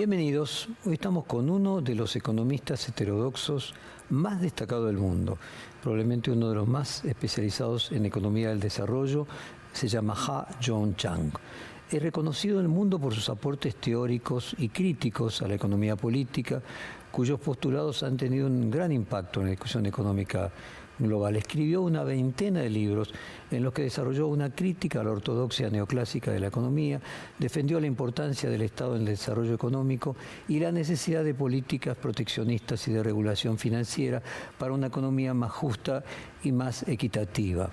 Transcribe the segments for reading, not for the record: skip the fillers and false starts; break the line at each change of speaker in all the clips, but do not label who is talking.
Bienvenidos. Hoy estamos con uno de los economistas heterodoxos más destacados del mundo, probablemente uno de los más especializados en economía del desarrollo. Se llama Ha-Joon Chang. Es reconocido en el mundo por sus aportes teóricos y críticos a la economía política, cuyos postulados han tenido un gran impacto en la discusión económica global. Escribió una veintena de libros en los que desarrolló una crítica a la ortodoxia neoclásica de la economía, defendió la importancia del Estado en el desarrollo económico y la necesidad de políticas proteccionistas y de regulación financiera para una economía más justa y más equitativa.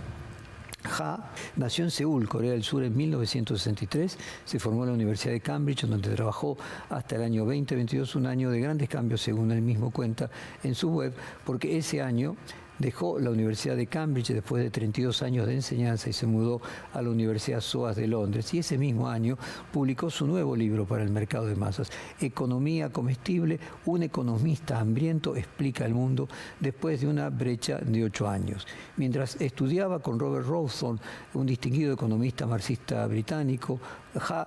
Ha nació en Seúl, Corea del Sur, en 1963. Se formó en la Universidad de Cambridge, donde trabajó hasta el año 2022, un año de grandes cambios, según él mismo cuenta en su web, porque ese año dejó la Universidad de Cambridge después de 32 años de enseñanza y se mudó a la Universidad SOAS de Londres. Y ese mismo año publicó su nuevo libro para el mercado de masas, Economía comestible, un economista hambriento explica el mundo, después de una brecha de 8 años. Mientras estudiaba con Robert Rawson, un distinguido economista marxista británico, Ha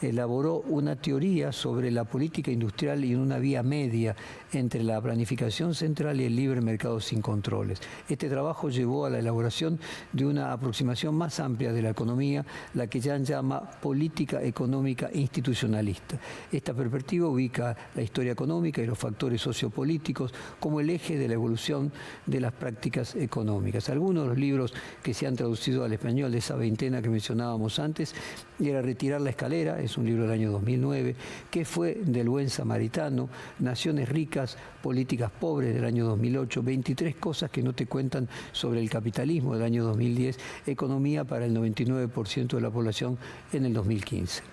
elaboró una teoría sobre la política industrial y una vía media entre la planificación central y el libre mercado sin controles. Este trabajo llevó a la elaboración de una aproximación más amplia de la economía, la que Yang llama política económica institucionalista. Esta perspectiva ubica la historia económica y los factores sociopolíticos como el eje de la evolución de las prácticas económicas. Algunos de los libros que se han traducido al español de esa veintena que mencionábamos antes era Retirar la escalera, es un libro del año 2009, ¿Qué fue del buen samaritano?, Naciones ricas, políticas pobres del año 2008, 23 cosas que no te cuentan sobre el capitalismo del año 2010, Economía para el 99% de la población en el 2015.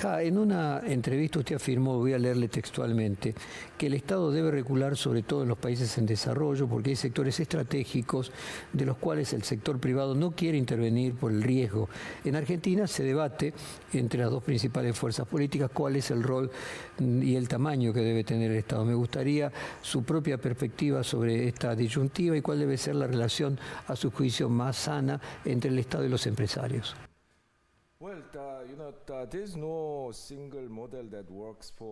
En una entrevista usted afirmó, voy a leerle textualmente, que el Estado debe regular sobre todo en los países en desarrollo porque hay sectores estratégicos de los cuales el sector privado no quiere intervenir por el riesgo. En Argentina se debate entre las dos principales fuerzas políticas cuál es el rol y el tamaño que debe tener el Estado. Me gustaría su propia perspectiva sobre esta disyuntiva y cuál debe ser la relación, a su juicio, más sana entre el Estado y los empresarios.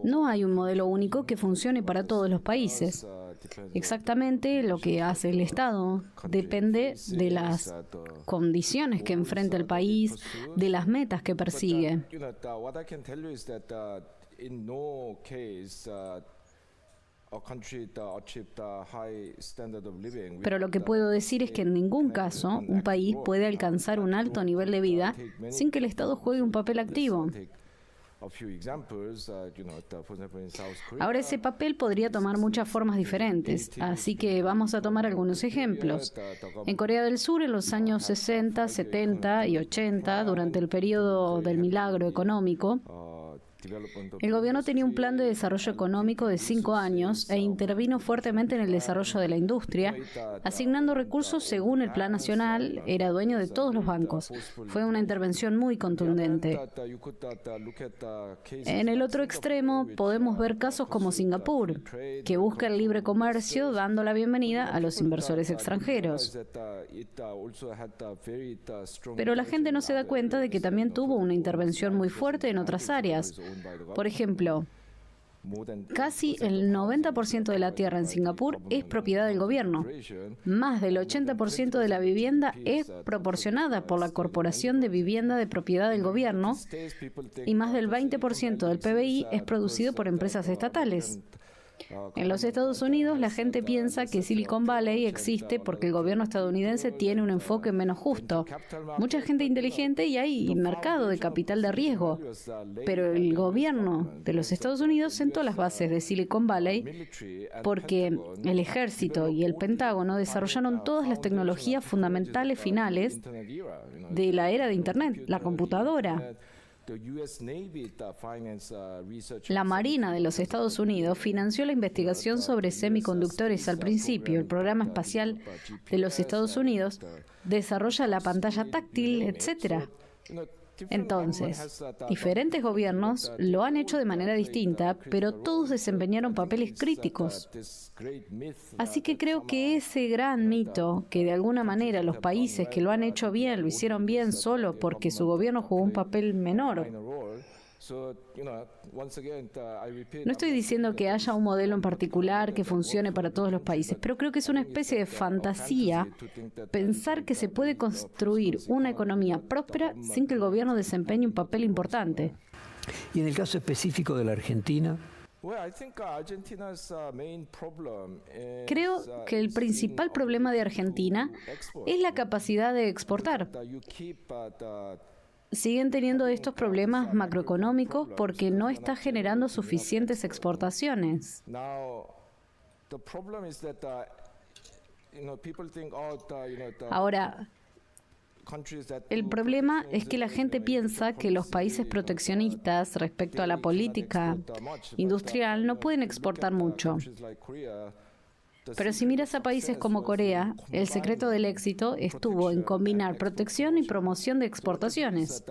No hay un modelo único que funcione para todos los países. Exactamente lo que hace el Estado depende de las condiciones que enfrenta el país, de las metas que persigue. Pero lo que puedo decir es que en ningún caso un país puede alcanzar un alto nivel de vida sin que el Estado juegue un papel activo. Ahora, ese papel podría tomar muchas formas diferentes, así que vamos a tomar algunos ejemplos. En Corea del Sur, en los años 60, 70 y 80, durante el periodo del milagro económico, el gobierno tenía un plan de desarrollo económico de 5 años e intervino fuertemente en el desarrollo de la industria, asignando recursos según el plan nacional, era dueño de todos los bancos. Fue una intervención muy contundente. En el otro extremo podemos ver casos como Singapur, que busca el libre comercio dando la bienvenida a los inversores extranjeros. Pero la gente no se da cuenta de que también tuvo una intervención muy fuerte en otras áreas. Por ejemplo, casi el 90% de la tierra en Singapur es propiedad del gobierno. Más del 80% de la vivienda es proporcionada por la Corporación de Vivienda de Propiedad del Gobierno y más del 20% del PBI es producido por empresas estatales. En los Estados Unidos, la gente piensa que Silicon Valley existe porque el gobierno estadounidense tiene un enfoque menos justo. Mucha gente inteligente y hay mercado de capital de riesgo. Pero el gobierno de los Estados Unidos sentó las bases de Silicon Valley porque el ejército y el Pentágono desarrollaron todas las tecnologías fundamentales finales de la era de Internet, la computadora. La Marina de los Estados Unidos financió la investigación sobre semiconductores al principio. El programa espacial de los Estados Unidos desarrolla la pantalla táctil, etc. Entonces, diferentes gobiernos lo han hecho de manera distinta, pero todos desempeñaron papeles críticos. Así que creo que ese gran mito, que de alguna manera los países que lo han hecho bien, lo hicieron bien solo porque su gobierno jugó un papel menor, No estoy diciendo que haya un modelo en particular que funcione para todos los países, pero creo que es una especie de fantasía pensar que se puede construir una economía próspera sin que el gobierno desempeñe un papel importante.
Y en el caso específico de la Argentina,
creo que el principal problema de Argentina es la capacidad de exportar. Siguen teniendo estos problemas macroeconómicos porque no está generando suficientes exportaciones. Ahora, el problema es que la gente piensa que los países proteccionistas respecto a la política industrial no pueden exportar mucho. Pero si miras a países como Corea, el secreto del éxito estuvo en combinar protección y promoción de exportaciones.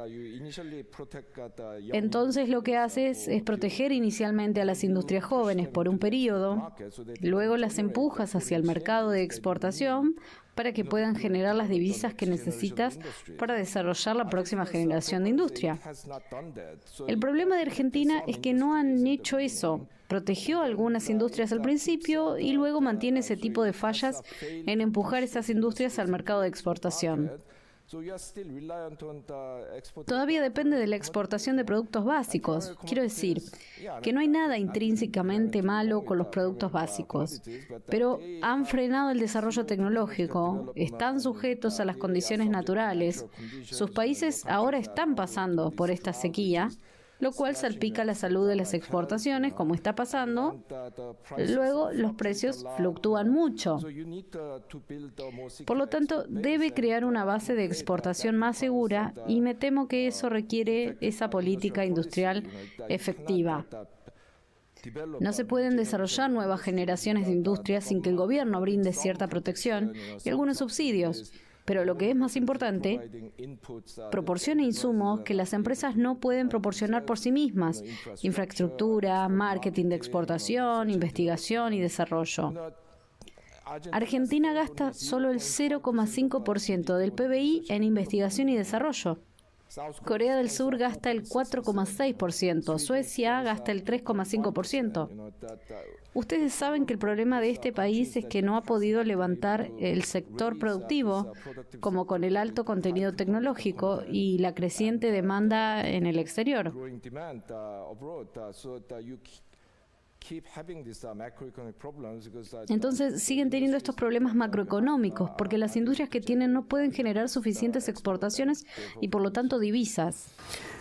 Entonces lo que haces es proteger inicialmente a las industrias jóvenes por un periodo, luego las empujas hacia el mercado de exportación para que puedan generar las divisas que necesitas para desarrollar la próxima generación de industria. El problema de Argentina es que no han hecho eso. Protegió algunas industrias al principio y luego mantiene ese tipo de fallas en empujar esas industrias al mercado de exportación. Todavía depende de la exportación de productos básicos. Quiero decir que no hay nada intrínsecamente malo con los productos básicos, pero han frenado el desarrollo tecnológico, están sujetos a las condiciones naturales. Sus países ahora están pasando por esta sequía, lo cual salpica la salud de las exportaciones, como está pasando. Luego, los precios fluctúan mucho. Por lo tanto, debe crear una base de exportación más segura y me temo que eso requiere esa política industrial efectiva. No se pueden desarrollar nuevas generaciones de industrias sin que el gobierno brinde cierta protección y algunos subsidios. Pero lo que es más importante, proporciona insumos que las empresas no pueden proporcionar por sí mismas: infraestructura, marketing de exportación, investigación y desarrollo. Argentina gasta solo el 0,5% del PBI en investigación y desarrollo. Corea del Sur gasta el 4,6%, Suecia gasta el 3,5%. Ustedes saben que el problema de este país es que no ha podido levantar el sector productivo, como con el alto contenido tecnológico y la creciente demanda en el exterior. Entonces siguen teniendo estos problemas macroeconómicos porque las industrias que tienen no pueden generar suficientes exportaciones y por lo tanto divisas.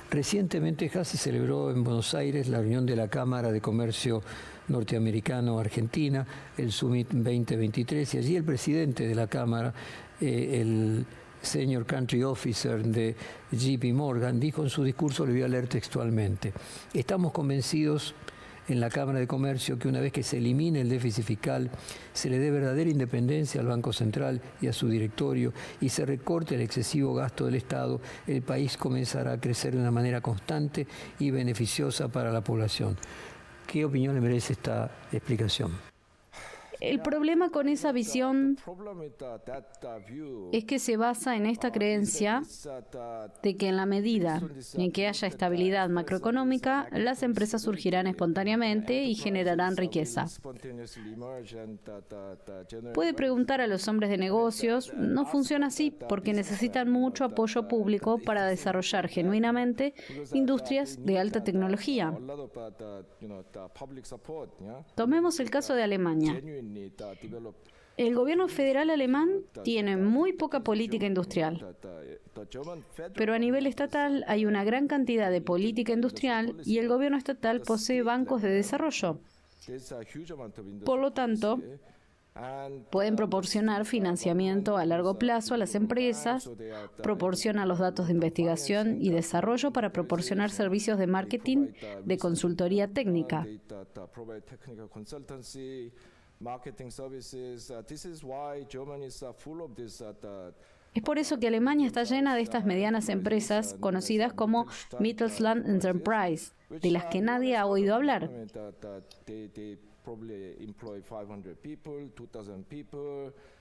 Recientemente se celebró en Buenos Aires la reunión de la Cámara de Comercio Norteamericano-Argentina, el Summit 2023, y allí el presidente de la Cámara, el Senior Country Officer de JP Morgan, dijo en su discurso, le voy a leer textualmente: estamos convencidos en la Cámara de Comercio que una vez que se elimine el déficit fiscal, se le dé verdadera independencia al Banco Central y a su directorio y se recorte el excesivo gasto del Estado, el país comenzará a crecer de una manera constante y beneficiosa para la población. ¿Qué opinión le merece esta explicación?
El problema con esa visión es que se basa en esta creencia de que en la medida en que haya estabilidad macroeconómica, las empresas surgirán espontáneamente y generarán riqueza. Puede preguntar a los hombres de negocios, no funciona así porque necesitan mucho apoyo público para desarrollar genuinamente industrias de alta tecnología. Tomemos el caso de Alemania. El gobierno federal alemán tiene muy poca política industrial, pero a nivel estatal hay una gran cantidad de política industrial y el gobierno estatal posee bancos de desarrollo. Por lo tanto, pueden proporcionar financiamiento a largo plazo a las empresas, proporcionan los datos de investigación y desarrollo para proporcionar servicios de marketing, de consultoría técnica. Es por eso que Alemania está llena de estas medianas empresas conocidas como Mittelstand Enterprise, de las que nadie ha oído hablar.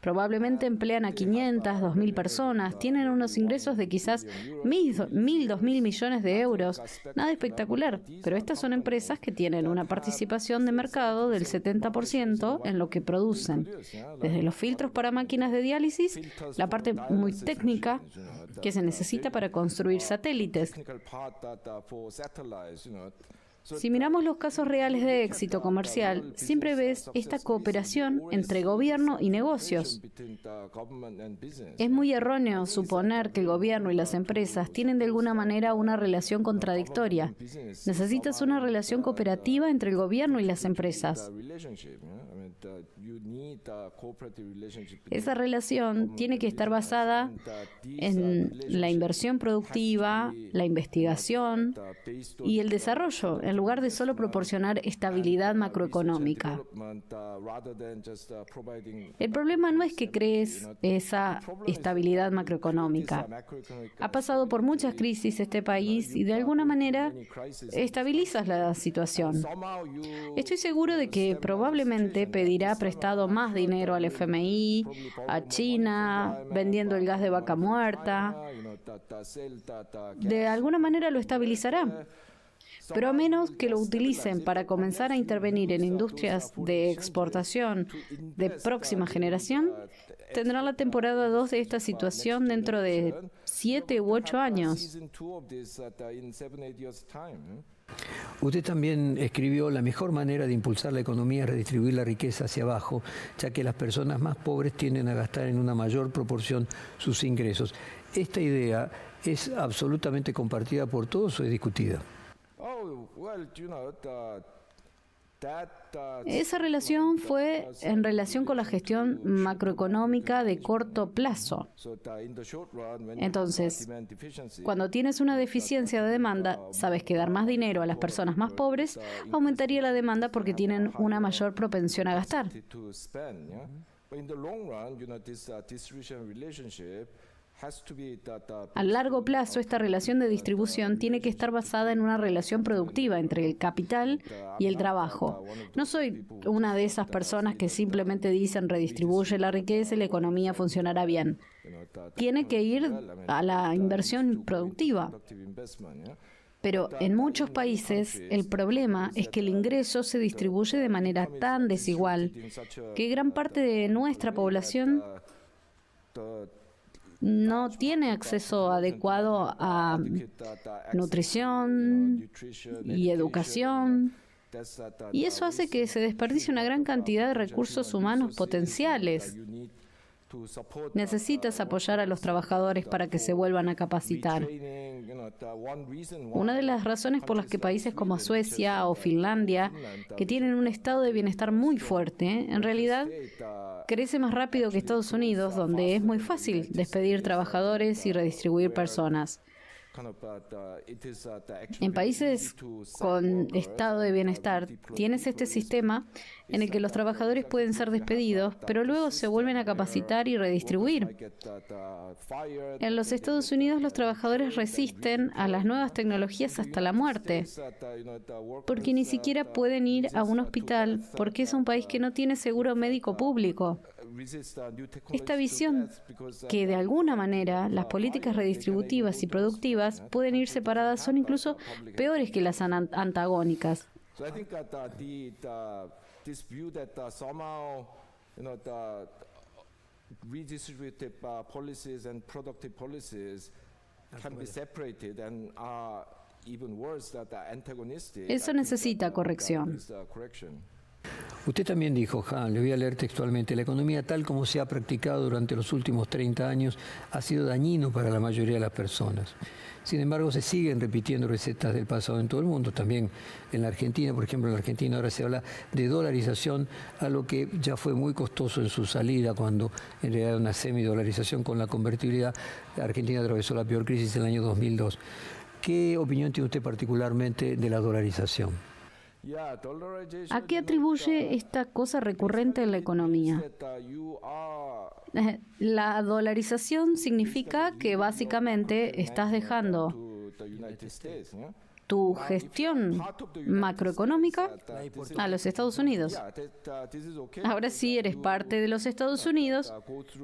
Probablemente emplean a 500, 2.000 personas, tienen unos ingresos de quizás 1.000, 2.000 millones de euros. Nada espectacular, pero estas son empresas que tienen una participación de mercado del 70% en lo que producen. Desde los filtros para máquinas de diálisis, la parte muy técnica que se necesita para construir satélites. Si miramos los casos reales de éxito comercial, siempre ves esta cooperación entre gobierno y negocios. Es muy erróneo suponer que el gobierno y las empresas tienen de alguna manera una relación contradictoria. Necesitas una relación cooperativa entre el gobierno y las empresas. Esa relación tiene que estar basada en la inversión productiva, la investigación y el desarrollo, en lugar de solo proporcionar estabilidad macroeconómica. El problema no es que crees esa estabilidad macroeconómica. Ha pasado por muchas crisis este país y de alguna manera estabilizas la situación. Estoy seguro de que probablemente pedirá prestado más dinero al FMI, a China, vendiendo el gas de vaca muerta. De alguna manera lo estabilizará. Pero a menos que lo utilicen para comenzar a intervenir en industrias de exportación de próxima generación, tendrán la temporada 2 de esta situación dentro de 7 u 8 años.
Usted también escribió: la mejor manera de impulsar la economía es redistribuir la riqueza hacia abajo, ya que las personas más pobres tienden a gastar en una mayor proporción sus ingresos. ¿Esta idea es absolutamente compartida por todos o es discutida?
Esa relación fue en relación con la gestión macroeconómica de corto plazo. Entonces, cuando tienes una deficiencia de demanda, sabes que dar más dinero a las personas más pobres aumentaría la demanda porque tienen una mayor propensión a gastar. A largo plazo, esta relación de distribución tiene que estar basada en una relación productiva entre el capital y el trabajo. No soy una de esas personas que simplemente dicen redistribuye la riqueza y la economía funcionará bien. Tiene que ir a la inversión productiva. Pero en muchos países el problema es que el ingreso se distribuye de manera tan desigual que gran parte de nuestra población no tiene acceso adecuado a nutrición y educación, y eso hace que se desperdicie una gran cantidad de recursos humanos potenciales. Necesitas apoyar a los trabajadores para que se vuelvan a capacitar. Una de las razones por las que países como Suecia o Finlandia, que tienen un estado de bienestar muy fuerte, en realidad crece más rápido que Estados Unidos, donde es muy fácil despedir trabajadores y redistribuir personas. En países con estado de bienestar, tienes este sistema en el que los trabajadores pueden ser despedidos, pero luego se vuelven a capacitar y redistribuir. En los Estados Unidos, los trabajadores resisten a las nuevas tecnologías hasta la muerte, porque ni siquiera pueden ir a un hospital, porque es un país que no tiene seguro médico público. Esta visión que de alguna manera las políticas redistributivas y productivas pueden ir separadas son incluso peores que las antagónicas. Eso necesita corrección.
Usted también dijo, Han, le voy a leer textualmente: la economía tal como se ha practicado durante los últimos 30 años ha sido dañino para la mayoría de las personas. Sin embargo, se siguen repitiendo recetas del pasado en todo el mundo, también en la Argentina. Por ejemplo, en la Argentina ahora se habla de dolarización, algo que ya fue muy costoso en su salida, cuando en realidad era una semidolarización con la convertibilidad. La Argentina atravesó la peor crisis en el año 2002. ¿Qué opinión tiene usted particularmente de la dolarización?
¿A qué atribuye esta cosa recurrente en la economía? La dolarización significa que básicamente estás dejando tu gestión macroeconómica a los Estados Unidos. Ahora sí eres parte de los Estados Unidos,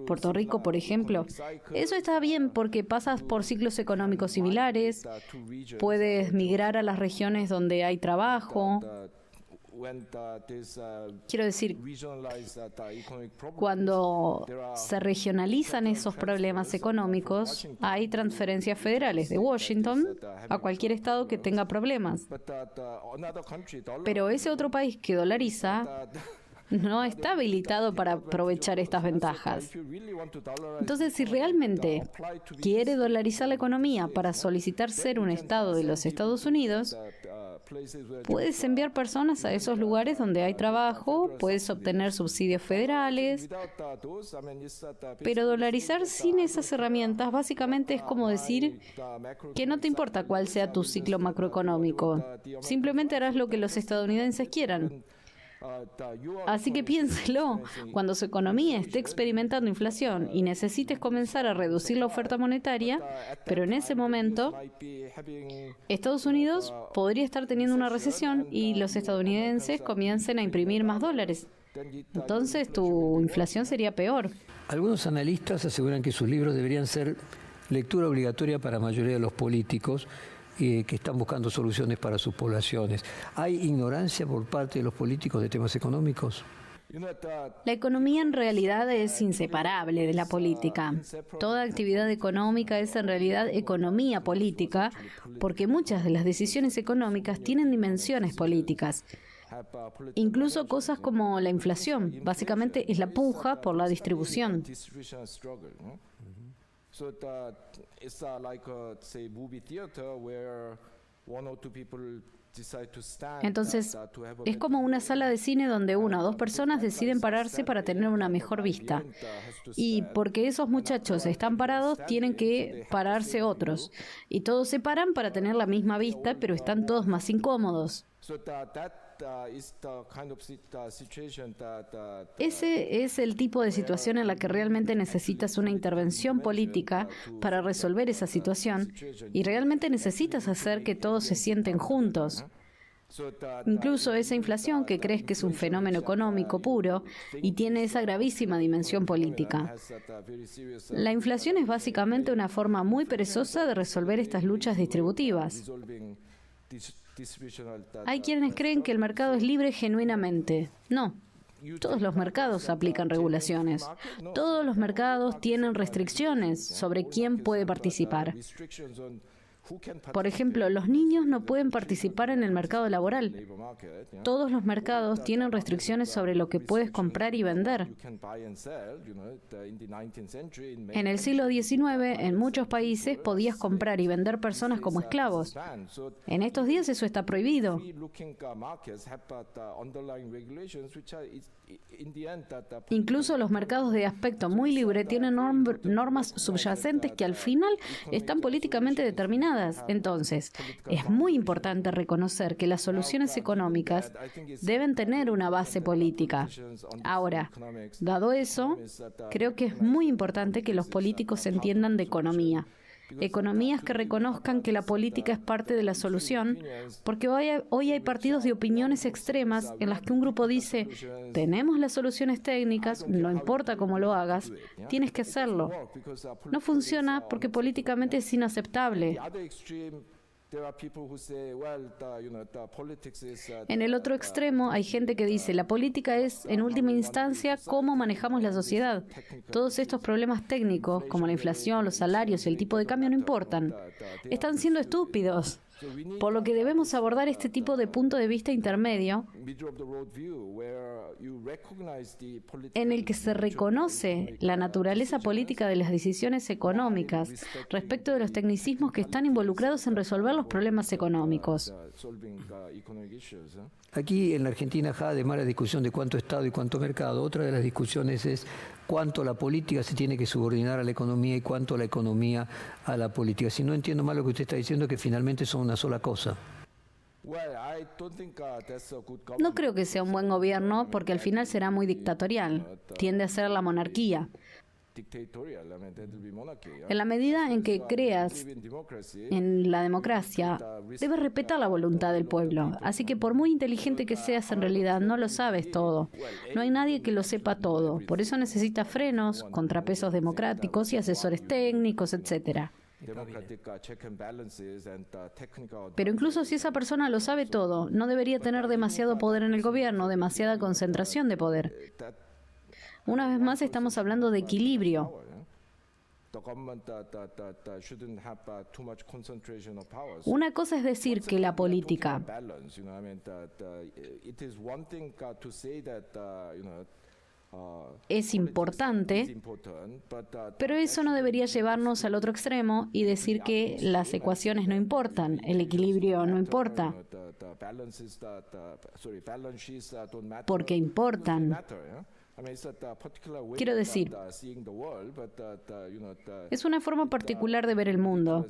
Puerto Rico, por ejemplo. Eso está bien porque pasas por ciclos económicos similares, puedes migrar a las regiones donde hay trabajo. Quiero decir, cuando se regionalizan esos problemas económicos, hay transferencias federales de Washington a cualquier estado que tenga problemas. Pero ese otro país que dolariza no está habilitado para aprovechar estas ventajas. Entonces, si realmente quiere dolarizar la economía para solicitar ser un estado de los Estados Unidos, puedes enviar personas a esos lugares donde hay trabajo, puedes obtener subsidios federales, pero dolarizar sin esas herramientas básicamente es como decir que no te importa cuál sea tu ciclo macroeconómico, simplemente harás lo que los estadounidenses quieran. Así que piénselo, cuando su economía esté experimentando inflación y necesites comenzar a reducir la oferta monetaria, pero en ese momento Estados Unidos podría estar teniendo una recesión y los estadounidenses comiencen a imprimir más dólares. Entonces tu inflación sería peor.
Algunos analistas aseguran que sus libros deberían ser lectura obligatoria para la mayoría de los políticos que están buscando soluciones para sus poblaciones. ¿Hay ignorancia por parte de los políticos de temas económicos?
La economía en realidad es inseparable de la política. Toda actividad económica es en realidad economía política, porque muchas de las decisiones económicas tienen dimensiones políticas. Incluso cosas como la inflación, básicamente es la puja por la distribución. Entonces, es como una sala de cine donde una o dos personas deciden pararse para tener una mejor vista. Y porque esos muchachos están parados, tienen que pararse otros. Y todos se paran para tener la misma vista, pero están todos más incómodos. Ese es el tipo de situación en la que realmente necesitas una intervención política para resolver esa situación y realmente necesitas hacer que todos se sienten juntos. Incluso esa inflación que crees que es un fenómeno económico puro y tiene esa gravísima dimensión política. La inflación es básicamente una forma muy perezosa de resolver estas luchas distributivas. Hay quienes creen que el mercado es libre genuinamente. No. Todos los mercados aplican regulaciones. Todos los mercados tienen restricciones sobre quién puede participar. Por ejemplo, los niños no pueden participar en el mercado laboral. Todos los mercados tienen restricciones sobre lo que puedes comprar y vender. En el siglo XIX, en muchos países podías comprar y vender personas como esclavos. En estos días eso está prohibido. Incluso los mercados de aspecto muy libre tienen normas subyacentes que al final están políticamente determinadas. Entonces, es muy importante reconocer que las soluciones económicas deben tener una base política. Ahora, dado eso, creo que es muy importante que los políticos entiendan de economía. Economías que reconozcan que la política es parte de la solución, porque hoy hay partidos de opiniones extremas en las que un grupo dice, tenemos las soluciones técnicas, no importa cómo lo hagas, tienes que hacerlo. No funciona porque políticamente es inaceptable. En el otro extremo hay gente que dice, la política es, en última instancia, cómo manejamos la sociedad. Todos estos problemas técnicos, como la inflación, los salarios y el tipo de cambio, no importan. Están siendo estúpidos. Por lo que debemos abordar este tipo de punto de vista intermedio en el que se reconoce la naturaleza política de las decisiones económicas respecto de los tecnicismos que están involucrados en resolver los problemas económicos.
Aquí en la Argentina, además de la discusión de cuánto Estado y cuánto mercado, otra de las discusiones es cuánto la política se tiene que subordinar a la economía y cuánto la economía a la política. Si no entiendo mal lo que usted está diciendo, que finalmente son una sola cosa.
No creo que sea un buen gobierno porque al final será muy dictatorial. Tiende a ser la monarquía. En la medida en que creas en la democracia, debes respetar la voluntad del pueblo. Así que por muy inteligente que seas, en realidad no lo sabes todo. No hay nadie que lo sepa todo. Por eso necesitas frenos, contrapesos democráticos y asesores técnicos, etcétera. Pero incluso si esa persona lo sabe todo, no debería tener demasiado poder en el gobierno, demasiada concentración de poder. Una vez más estamos hablando de equilibrio. Una cosa es decir que la política es importante, pero eso no debería llevarnos al otro extremo y decir que las ecuaciones no importan, el equilibrio no importa, porque importan. Quiero decir, es una forma particular de ver el mundo.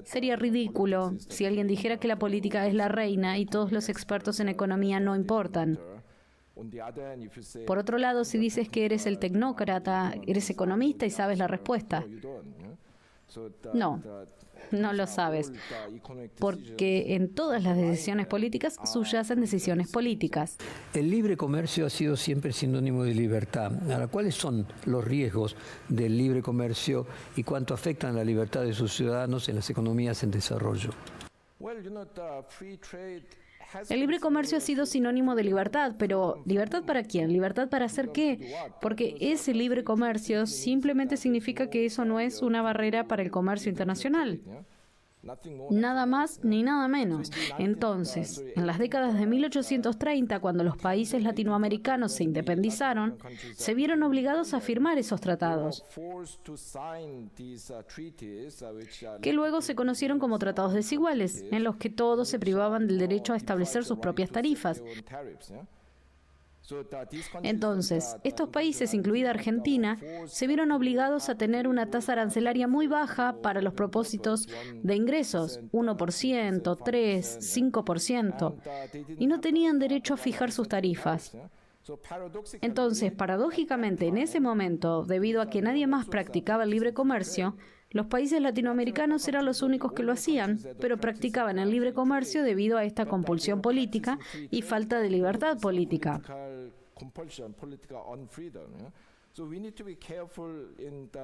Sería ridículo si alguien dijera que la política es la reina y todos los expertos en economía no importan. Por otro lado, si dices que eres el tecnócrata, eres economista y sabes la respuesta. No, no lo sabes, porque en todas las decisiones políticas subyacen decisiones políticas.
El libre comercio ha sido siempre sinónimo de libertad. Ahora, ¿cuáles son los riesgos del libre comercio y cuánto afectan la libertad de sus ciudadanos en las economías en desarrollo?
El libre comercio ha sido sinónimo de libertad, pero ¿libertad para quién? ¿Libertad para hacer qué? Porque ese libre comercio simplemente significa que eso no es una barrera para el comercio internacional. Nada más ni nada menos. Entonces, en las décadas de 1830, cuando los países latinoamericanos se independizaron, se vieron obligados a firmar esos tratados, que luego se conocieron como tratados desiguales, en los que todos se privaban del derecho a establecer sus propias tarifas. Entonces, estos países, incluida Argentina, se vieron obligados a tener una tasa arancelaria muy baja para los propósitos de ingresos, 1%, 3%, 5%, y no tenían derecho a fijar sus tarifas. Entonces, paradójicamente, en ese momento, debido a que nadie más practicaba el libre comercio, los países latinoamericanos eran los únicos que lo hacían, pero practicaban el libre comercio debido a esta compulsión política y falta de libertad política.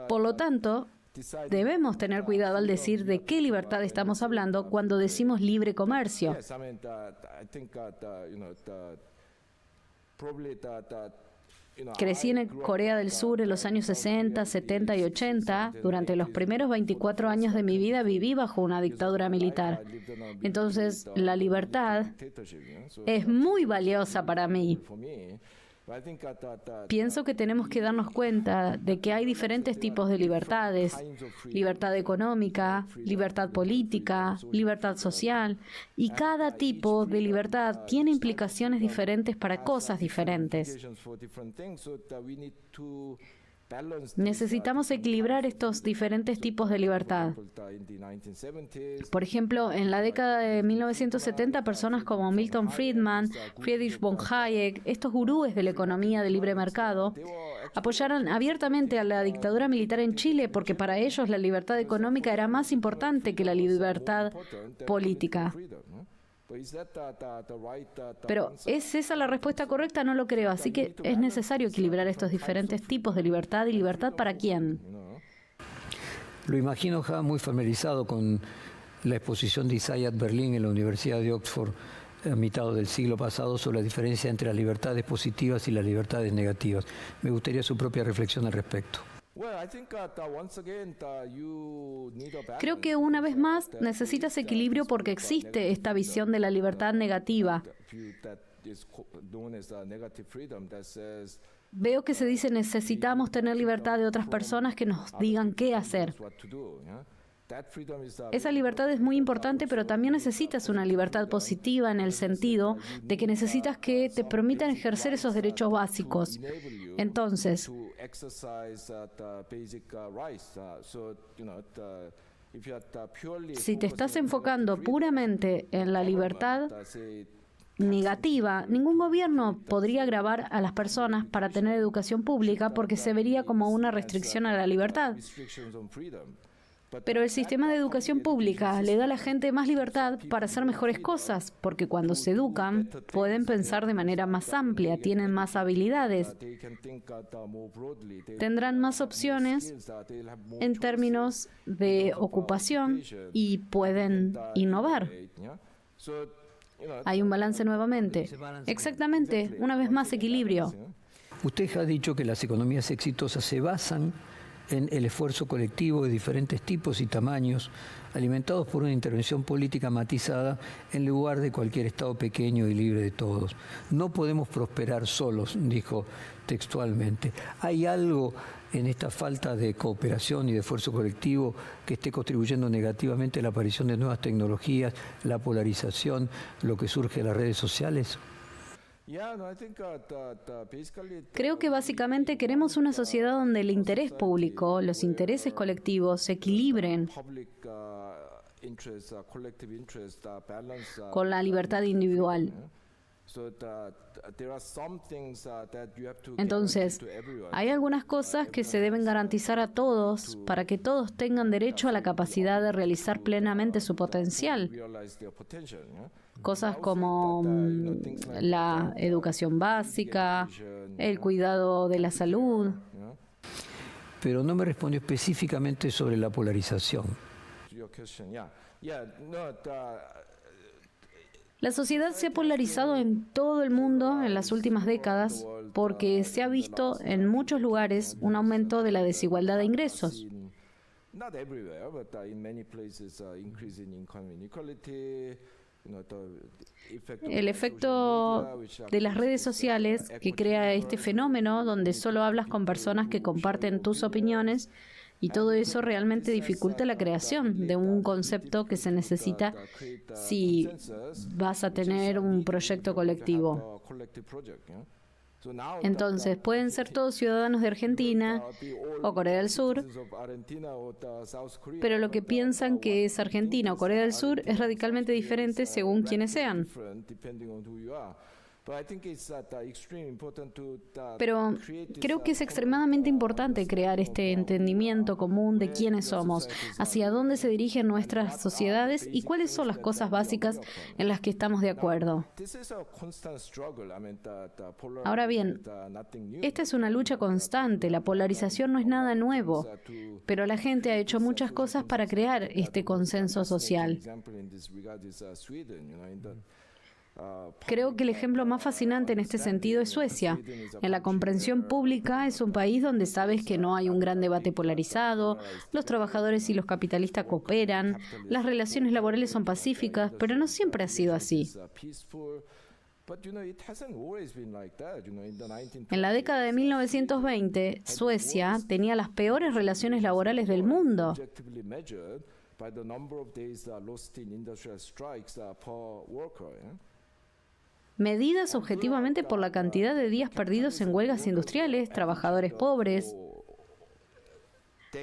Por lo tanto, debemos tener cuidado al decir de qué libertad estamos hablando cuando decimos libre comercio. Crecí en Corea del Sur en los años 60, 70 y 80. Durante los primeros 24 años de mi vida viví bajo una dictadura militar. Entonces, la libertad es muy valiosa para mí. Pienso que tenemos que darnos cuenta de que hay diferentes tipos de libertades: libertad económica, libertad política, libertad social, y cada tipo de libertad tiene implicaciones diferentes para cosas diferentes. Necesitamos equilibrar estos diferentes tipos de libertad. Por ejemplo, en la década de 1970, personas como Milton Friedman, Friedrich von Hayek, estos gurúes de la economía de libre mercado, apoyaron abiertamente a la dictadura militar en Chile porque para ellos la libertad económica era más importante que la libertad política. Pero ¿es esa la respuesta correcta? No lo creo. Así que es necesario equilibrar estos diferentes tipos de libertad y libertad para quién.
Lo imagino ya muy familiarizado con la exposición de Isaiah Berlin en la Universidad de Oxford a mitad del siglo pasado sobre la diferencia entre las libertades positivas y las libertades negativas. Me gustaría su propia reflexión al respecto.
Creo que una vez más necesitas equilibrio porque existe esta visión de la libertad negativa. Veo que se dice necesitamos tener libertad de otras personas que nos digan qué hacer. Esa libertad es muy importante, pero también necesitas una libertad positiva en el sentido de que necesitas que te permitan ejercer esos derechos básicos. Entonces, si te estás enfocando puramente en la libertad negativa, ningún gobierno podría gravar a las personas para tener educación pública porque se vería como una restricción a la libertad. Pero el sistema de educación pública le da a la gente más libertad para hacer mejores cosas, porque cuando se educan pueden pensar de manera más amplia, tienen más habilidades, tendrán más opciones en términos de ocupación y pueden innovar. Hay un balance nuevamente. Exactamente, una vez más equilibrio.
Usted ha dicho que las economías exitosas se basan en el esfuerzo colectivo de diferentes tipos y tamaños, alimentados por una intervención política matizada en lugar de cualquier Estado pequeño y libre de todos. No podemos prosperar solos, dijo textualmente. ¿Hay algo en esta falta de cooperación y de esfuerzo colectivo que esté contribuyendo negativamente a la aparición de nuevas tecnologías, la polarización, lo que surge de las redes sociales?
Creo que básicamente queremos una sociedad donde el interés público, los intereses colectivos se equilibren con la libertad individual. Entonces, hay algunas cosas que se deben garantizar a todos para que todos tengan derecho a la capacidad de realizar plenamente su potencial. Cosas como la educación básica, el cuidado de la salud.
Pero no me respondió específicamente sobre la polarización.
La sociedad se ha polarizado en todo el mundo en las últimas décadas porque se ha visto en muchos lugares un aumento de la desigualdad de ingresos. El efecto de las redes sociales que crea este fenómeno donde solo hablas con personas que comparten tus opiniones y todo eso realmente dificulta la creación de un concepto que se necesita si vas a tener un proyecto colectivo. Entonces, pueden ser todos ciudadanos de Argentina o Corea del Sur, pero lo que piensan que es Argentina o Corea del Sur es radicalmente diferente según quienes sean. Pero creo que es extremadamente importante crear este entendimiento común de quiénes somos, hacia dónde se dirigen nuestras sociedades y cuáles son las cosas básicas en las que estamos de acuerdo. Ahora bien, esta es una lucha constante, la polarización no es nada nuevo, pero la gente ha hecho muchas cosas para crear este consenso social. Creo que el ejemplo más fascinante en este sentido es Suecia. En la comprensión pública es un país donde sabes que no hay un gran debate polarizado, los trabajadores y los capitalistas cooperan, las relaciones laborales son pacíficas, pero no siempre ha sido así. En la década de 1920, Suecia tenía las peores relaciones laborales del mundo. Medidas objetivamente por la cantidad de días perdidos en huelgas industriales, trabajadores pobres.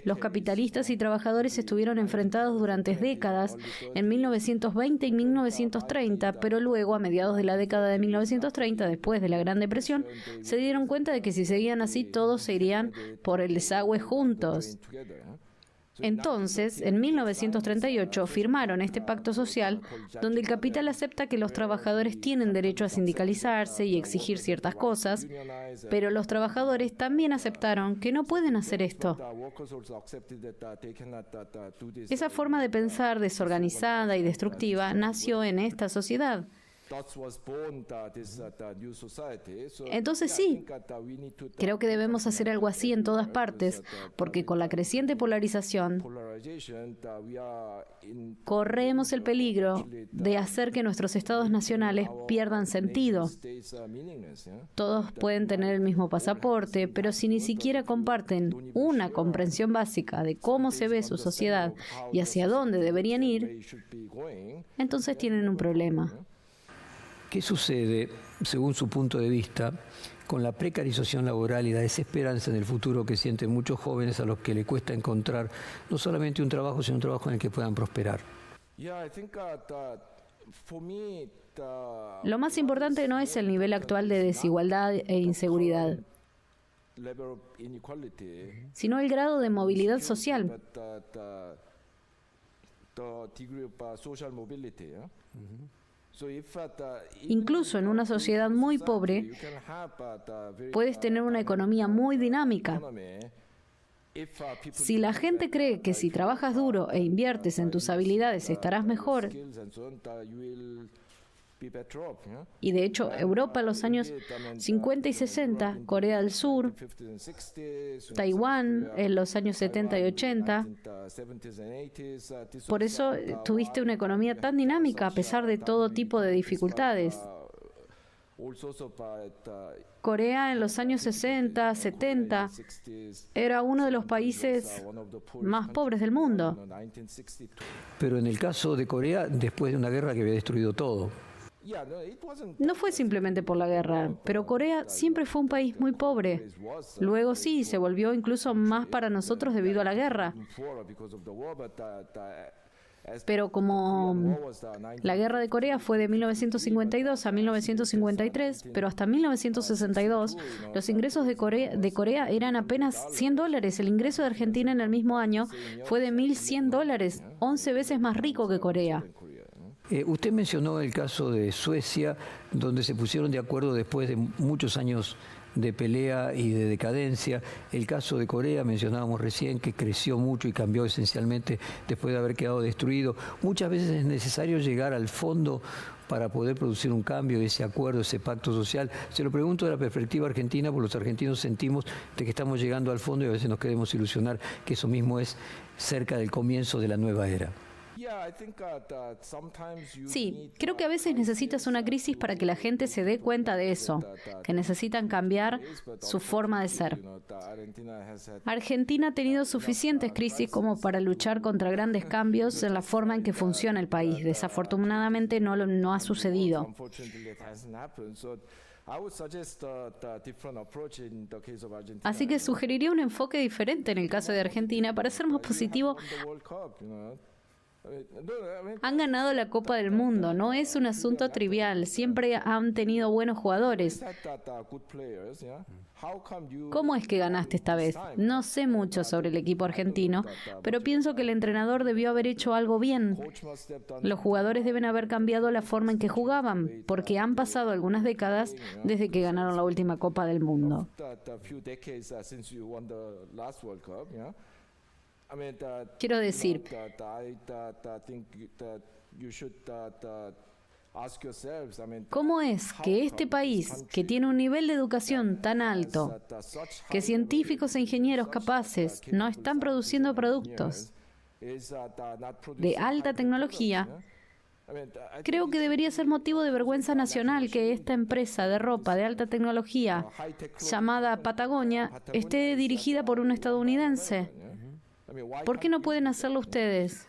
Los capitalistas y trabajadores estuvieron enfrentados durante décadas, en 1920 y 1930, pero luego, a mediados de la década de 1930, después de la Gran Depresión, se dieron cuenta de que si seguían así, todos se irían por el desagüe juntos. Entonces, en 1938, firmaron este pacto social donde el capital acepta que los trabajadores tienen derecho a sindicalizarse y exigir ciertas cosas, pero los trabajadores también aceptaron que no pueden hacer esto. Esa forma de pensar desorganizada y destructiva nació en esta sociedad. Entonces sí, creo que debemos hacer algo así en todas partes, porque con la creciente polarización corremos el peligro de hacer que nuestros estados nacionales pierdan sentido. Todos pueden tener el mismo pasaporte, pero si ni siquiera comparten una comprensión básica de cómo se ve su sociedad y hacia dónde deberían ir, entonces tienen un problema.
¿Qué sucede, según su punto de vista, con la precarización laboral y la desesperanza en el futuro que sienten muchos jóvenes a los que le cuesta encontrar no solamente un trabajo, sino un trabajo en el que puedan prosperar?
Lo más importante no es el nivel actual de desigualdad e inseguridad, sino el grado de movilidad social. Incluso en una sociedad muy pobre, puedes tener una economía muy dinámica. Si la gente cree que si trabajas duro e inviertes en tus habilidades estarás mejor, y de hecho Europa en los años 50 y 60, Corea del Sur, Taiwán en los años 70 y 80, por eso tuviste una economía tan dinámica a pesar de todo tipo de dificultades. Corea en los años 60, 70 era uno de los países más pobres del mundo.
Pero en el caso de Corea, después de una guerra que había destruido todo.
No fue simplemente por la guerra, pero Corea siempre fue un país muy pobre. Luego sí, se volvió incluso más para nosotros debido a la guerra. Pero como la guerra de Corea fue de 1952 a 1953, pero hasta 1962, los ingresos de Corea eran apenas $100. El ingreso de Argentina en el mismo año fue de $1.100, 11 veces más rico que Corea.
Usted mencionó el caso de Suecia, donde se pusieron de acuerdo después de muchos años de pelea y de decadencia. El caso de Corea, mencionábamos recién, que creció mucho y cambió esencialmente después de haber quedado destruido. Muchas veces es necesario llegar al fondo para poder producir un cambio, ese acuerdo, ese pacto social. Se lo pregunto de la perspectiva argentina, porque los argentinos sentimos de que estamos llegando al fondo y a veces nos queremos ilusionar que eso mismo es cerca del comienzo de la nueva era.
Sí, creo que a veces necesitas una crisis para que la gente se dé cuenta de eso, que necesitan cambiar su forma de ser. Argentina ha tenido suficientes crisis como para luchar contra grandes cambios en la forma en que funciona el país. Desafortunadamente no ha sucedido. Así que sugeriría un enfoque diferente en el caso de Argentina para ser más positivo. Han ganado la Copa del Mundo, no es un asunto trivial, siempre han tenido buenos jugadores. ¿Cómo es que ganaste esta vez? No sé mucho sobre el equipo argentino, pero pienso que el entrenador debió haber hecho algo bien. Los jugadores deben haber cambiado la forma en que jugaban, porque han pasado algunas décadas desde que ganaron la última Copa del Mundo. Quiero decir, ¿cómo es que este país, que tiene un nivel de educación tan alto, que científicos e ingenieros capaces no están produciendo productos de alta tecnología? Creo que debería ser motivo de vergüenza nacional que esta empresa de ropa de alta tecnología, llamada Patagonia, esté dirigida por un estadounidense. ¿Por qué no pueden hacerlo ustedes?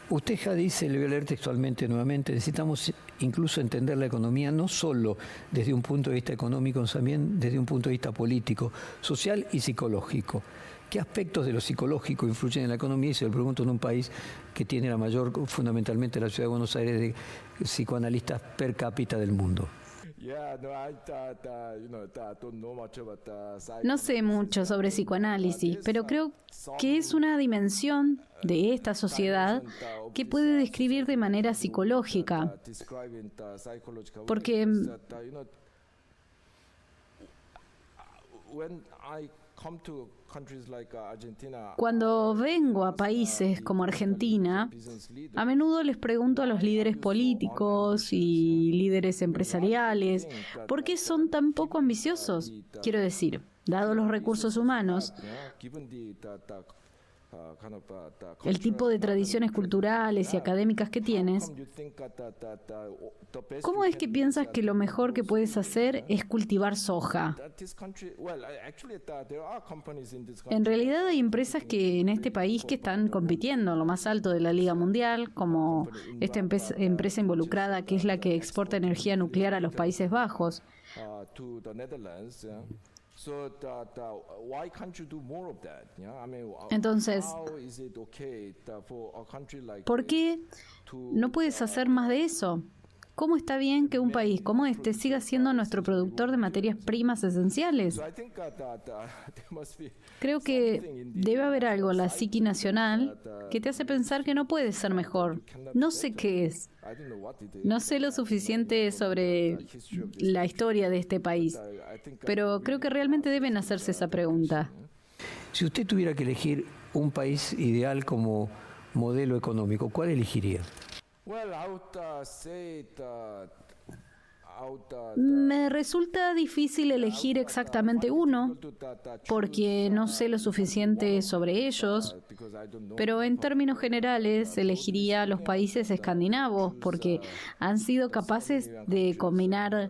Usted ya dice, le voy a leer textualmente nuevamente, necesitamos incluso entender la economía no solo desde un punto de vista económico, también desde un punto de vista político, social y psicológico. ¿Qué aspectos de lo psicológico influyen en la economía? Y se lo pregunto en un país que tiene la mayor, fundamentalmente la ciudad de Buenos Aires, de psicoanalistas per cápita del mundo.
No sé mucho sobre psicoanálisis, pero creo que es una dimensión de esta sociedad que puede describir de manera psicológica. Porque cuando vengo a países como Argentina, a menudo les pregunto a los líderes políticos y líderes empresariales, ¿por qué son tan poco ambiciosos? Quiero decir, dado los recursos humanos, el tipo de tradiciones culturales y académicas que tienes, ¿cómo es que piensas que lo mejor que puedes hacer es cultivar soja? En realidad hay empresas que en este país que están compitiendo en lo más alto de la Liga Mundial, como esta empresa involucrada que es la que exporta energía nuclear a los Países Bajos. Entonces, ¿por qué no puedes hacer más de eso? ¿Cómo está bien que un país como este siga siendo nuestro productor de materias primas esenciales? Creo que debe haber algo en la psique nacional que te hace pensar que no puede ser mejor. No sé qué es. No sé lo suficiente sobre la historia de este país, pero creo que realmente deben hacerse esa pregunta.
Si usted tuviera que elegir un país ideal como modelo económico, ¿cuál elegiría?
Me resulta difícil elegir exactamente uno, porque no sé lo suficiente sobre ellos, pero en términos generales elegiría a los países escandinavos, porque han sido capaces de combinar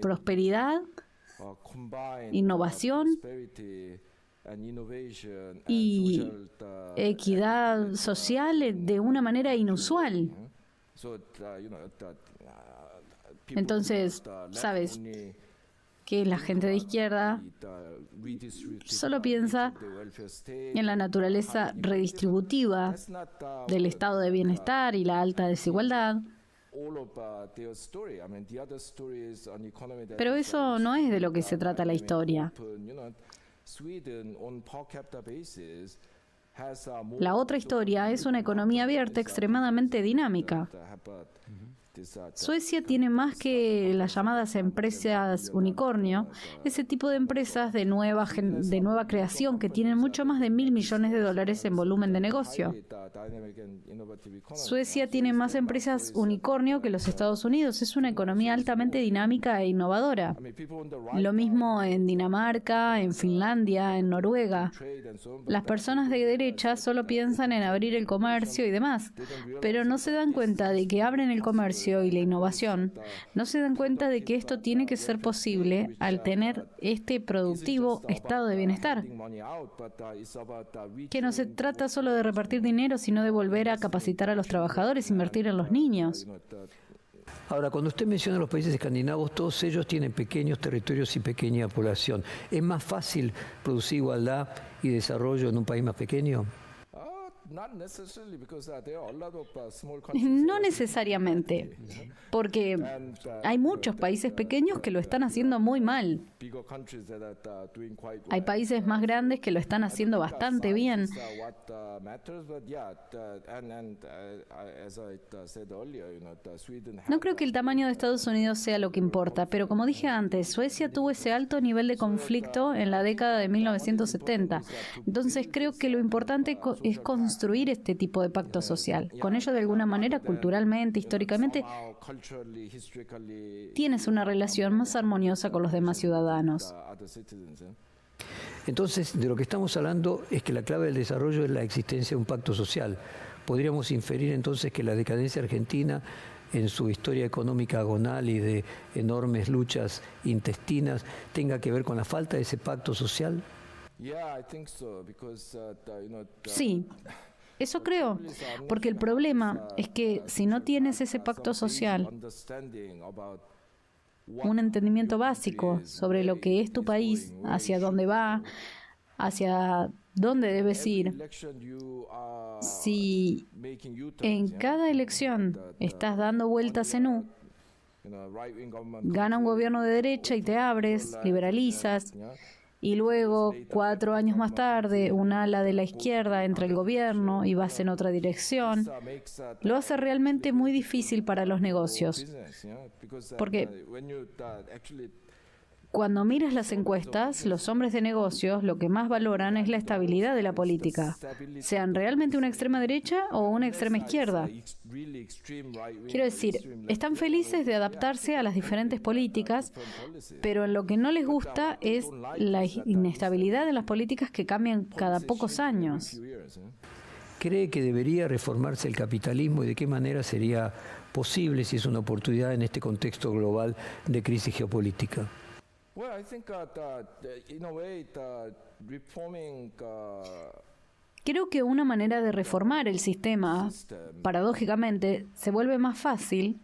prosperidad, innovación y equidad social de una manera inusual. Entonces, sabes que la gente de izquierda solo piensa en la naturaleza redistributiva del estado de bienestar y la alta desigualdad. Pero eso no es de lo que se trata la historia. La otra historia es una economía abierta extremadamente dinámica. Suecia tiene más que las llamadas empresas unicornio, ese tipo de empresas de nueva creación que tienen mucho más de $1.000 millones en volumen de negocio. Suecia tiene más empresas unicornio que los Estados Unidos. Es una economía altamente dinámica e innovadora. Lo mismo en Dinamarca, en Finlandia, en Noruega. Las personas de derecha solo piensan en abrir el comercio y demás, pero no se dan cuenta de que abren el comercio y la innovación, no se dan cuenta de que esto tiene que ser posible al tener este productivo estado de bienestar. Que no se trata solo de repartir dinero, sino de volver a capacitar a los trabajadores, invertir en los niños.
Ahora, cuando usted menciona los países escandinavos, todos ellos tienen pequeños territorios y pequeña población. ¿Es más fácil producir igualdad y desarrollo en un país más pequeño?
No necesariamente, porque hay muchos países pequeños que lo están haciendo muy mal. Hay países más grandes que lo están haciendo bastante bien. No creo que el tamaño de Estados Unidos sea lo que importa, pero como dije antes, Suecia tuvo ese alto nivel de conflicto en la década de 1970. Entonces creo que lo importante es construir este tipo de pacto social. Con ello, de alguna manera, culturalmente, históricamente, tienes una relación más armoniosa con los demás ciudadanos.
Entonces, de lo que estamos hablando es que la clave del desarrollo es la existencia de un pacto social. Podríamos inferir entonces que la decadencia argentina, en su historia económica agonal y de enormes luchas intestinas, tenga que ver con la falta de ese pacto social.
Sí. Eso creo, porque el problema es que si no tienes ese pacto social, un entendimiento básico sobre lo que es tu país, hacia dónde va, hacia dónde debes ir, si en cada elección estás dando vueltas en U, gana un gobierno de derecha y te abres, liberalizas, y luego, 4 años más tarde, un ala de la izquierda entra al gobierno y vas en otra dirección, lo hace realmente muy difícil para los negocios. Porque cuando miras las encuestas, los hombres de negocios lo que más valoran es la estabilidad de la política, sean realmente una extrema derecha o una extrema izquierda. Quiero decir, están felices de adaptarse a las diferentes políticas, pero en lo que no les gusta es la inestabilidad de las políticas que cambian cada pocos años.
¿Cree que debería reformarse el capitalismo y de qué manera sería posible, si es una oportunidad en este contexto global de crisis geopolítica?
Creo que una manera de reformar el sistema, paradójicamente, se vuelve más fácil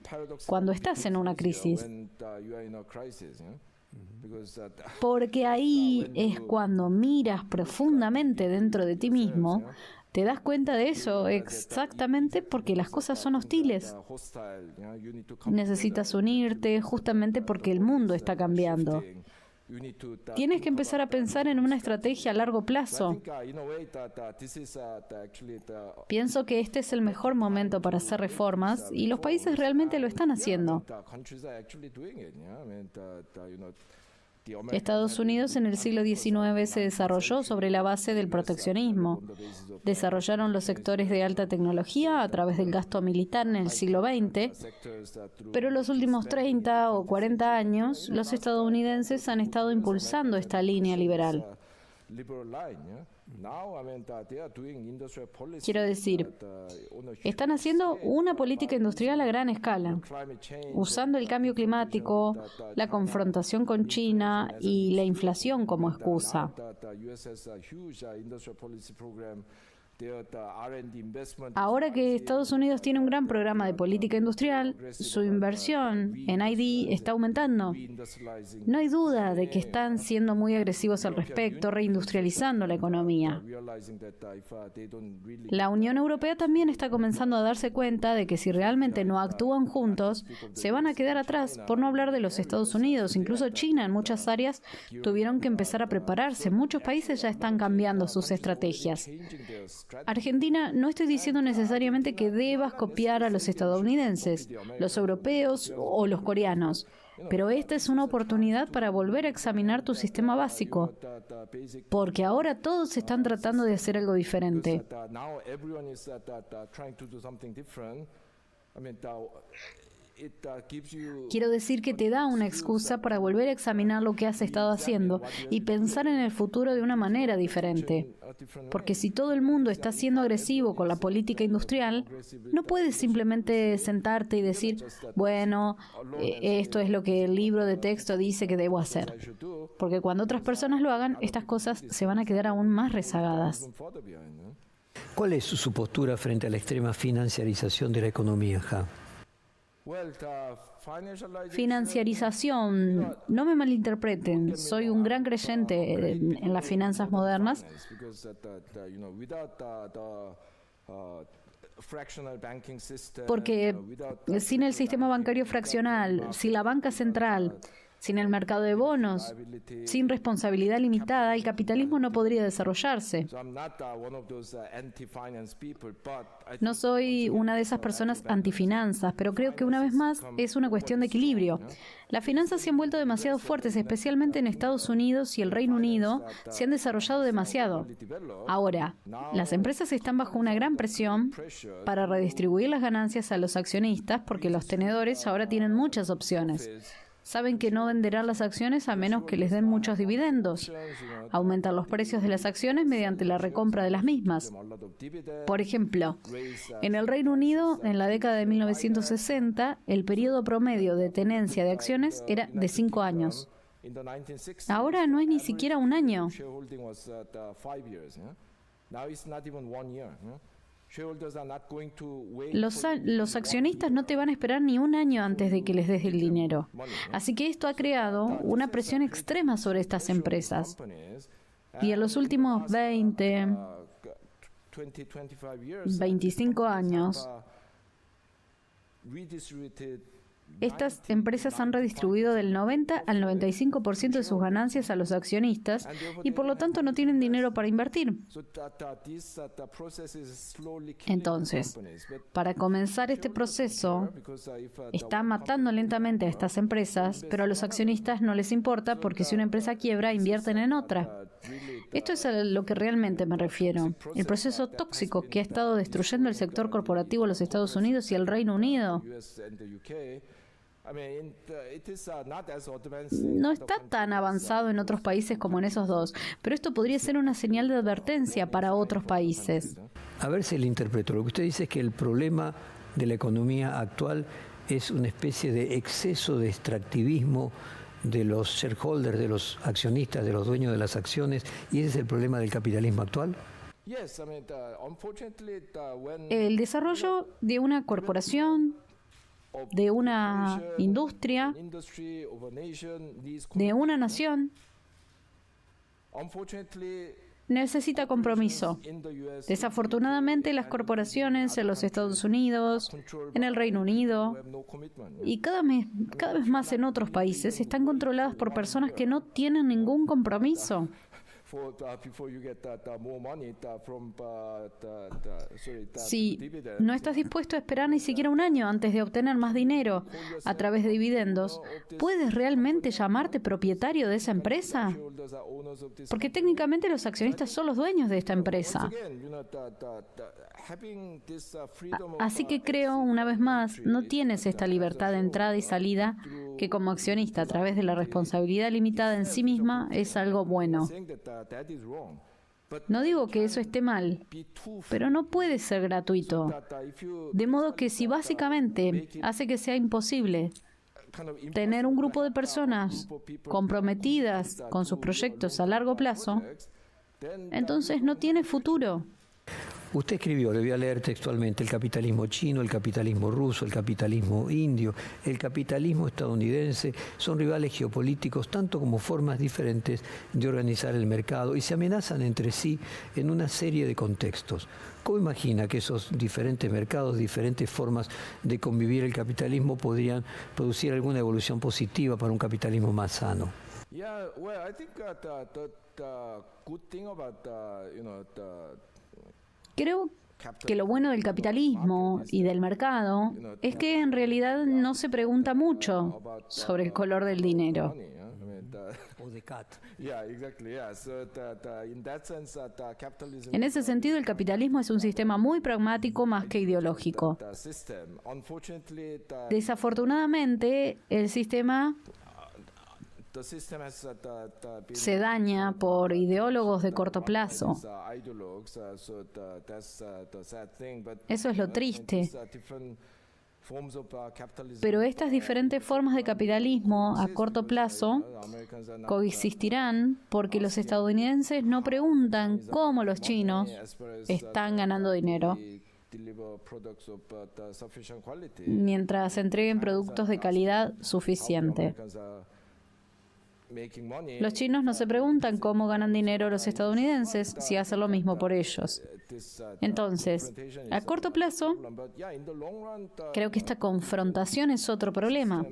cuando estás en una crisis. Porque ahí es cuando miras profundamente dentro de ti mismo ¿Te das cuenta de eso? Exactamente porque las cosas son hostiles. Necesitas unirte justamente porque el mundo está cambiando. Tienes que empezar a pensar en una estrategia a largo plazo. Pienso que este es el mejor momento para hacer reformas y los países realmente lo están haciendo. Estados Unidos en el siglo XIX se desarrolló sobre la base del proteccionismo. Desarrollaron los sectores de alta tecnología a través del gasto militar en el siglo XX, pero en los últimos 30 o 40 años, los estadounidenses han estado impulsando esta línea liberal. Quiero decir, están haciendo una política industrial a gran escala, usando el cambio climático, la confrontación con China y la inflación como excusa. Ahora que Estados Unidos tiene un gran programa de política industrial, su inversión en ID está aumentando. No hay duda de que están siendo muy agresivos al respecto, reindustrializando la economía. La Unión Europea también está comenzando a darse cuenta de que si realmente no actúan juntos, se van a quedar atrás, por no hablar de los Estados Unidos. Incluso China en muchas áreas tuvieron que empezar a prepararse. Muchos países ya están cambiando sus estrategias. Argentina, no estoy diciendo necesariamente que debas copiar a los estadounidenses, los europeos o los coreanos, pero esta es una oportunidad para volver a examinar tu sistema básico, porque ahora todos están tratando de hacer algo diferente. Quiero decir que te da una excusa para volver a examinar lo que has estado haciendo y pensar en el futuro de una manera diferente. Porque si todo el mundo está siendo agresivo con la política industrial, no puedes simplemente sentarte y decir, bueno, esto es lo que el libro de texto dice que debo hacer. Porque cuando otras personas lo hagan, estas cosas se van a quedar aún más rezagadas.
¿Cuál es su postura frente a la extrema financiarización de la economía, Ja?
Financiarización, no me malinterpreten, soy un gran creyente en las finanzas modernas, porque sin el sistema bancario fraccional, sin la banca central, sin el mercado de bonos, sin responsabilidad limitada, el capitalismo no podría desarrollarse. No soy una de esas personas antifinanzas, pero creo que una vez más es una cuestión de equilibrio. Las finanzas se han vuelto demasiado fuertes, especialmente en Estados Unidos y el Reino Unido, se han desarrollado demasiado. Ahora, las empresas están bajo una gran presión para redistribuir las ganancias a los accionistas porque los tenedores ahora tienen muchas opciones. Saben que no venderán las acciones a menos que les den muchos dividendos. Aumentan los precios de las acciones mediante la recompra de las mismas. Por ejemplo, en el Reino Unido, en la década de 1960, el periodo promedio de tenencia de acciones era de 5 años. Ahora no es ni siquiera un año. Los accionistas no te van a esperar ni un año antes de que les des el dinero. Así que esto ha creado una presión extrema sobre estas empresas. Y en los últimos 25 años, estas empresas han redistribuido del 90 al 95% de sus ganancias a los accionistas y por lo tanto no tienen dinero para invertir. Entonces, para comenzar este proceso, está matando lentamente a estas empresas, pero a los accionistas no les importa porque si una empresa quiebra, invierten en otra. Esto es a lo que realmente me refiero. El proceso tóxico que ha estado destruyendo el sector corporativo en los Estados Unidos y el Reino Unido. No está tan avanzado en otros países como en esos dos, pero esto podría ser una señal de advertencia para otros países.
A ver si le interpreto. Lo que usted dice es que el problema de la economía actual es una especie de exceso de extractivismo de los shareholders, de los accionistas, de los dueños de las acciones, y ese es el problema del capitalismo actual.
El desarrollo de una corporación, de una industria, de una nación, necesita compromiso. Desafortunadamente, las corporaciones en los Estados Unidos, en el Reino Unido y cada vez más en otros países están controladas por personas que no tienen ningún compromiso. Si no estás dispuesto a esperar ni siquiera un año antes de obtener más dinero a través de dividendos, ¿puedes realmente llamarte propietario de esa empresa? Porque técnicamente los accionistas son los dueños de esta empresa. Así que creo, una vez más, no tienes esta libertad de entrada y salida que como accionista a través de la responsabilidad limitada en sí misma es algo bueno. No digo que eso esté mal, pero no puede ser gratuito. De modo que si básicamente hace que sea imposible tener un grupo de personas comprometidas con sus proyectos a largo plazo, entonces no tiene futuro.
Usted escribió, le voy a leer textualmente, el capitalismo chino, el capitalismo ruso, el capitalismo indio, el capitalismo estadounidense son rivales geopolíticos tanto como formas diferentes de organizar el mercado y se amenazan entre sí en una serie de contextos. ¿Cómo imagina que esos diferentes mercados, diferentes formas de convivir el capitalismo podrían producir alguna evolución positiva para un capitalismo más sano?
Creo que lo bueno del capitalismo y del mercado es que en realidad no se pregunta mucho sobre el color del dinero. En ese sentido, el capitalismo es un sistema muy pragmático más que ideológico. Desafortunadamente, el sistema se daña por ideólogos de corto plazo. Eso es lo triste. Pero estas diferentes formas de capitalismo a corto plazo coexistirán porque los estadounidenses no preguntan cómo los chinos están ganando dinero mientras entreguen productos de calidad suficiente. Los chinos no se preguntan cómo ganan dinero los estadounidenses si hacen lo mismo por ellos. Entonces, a corto plazo, creo que esta confrontación es otro problema.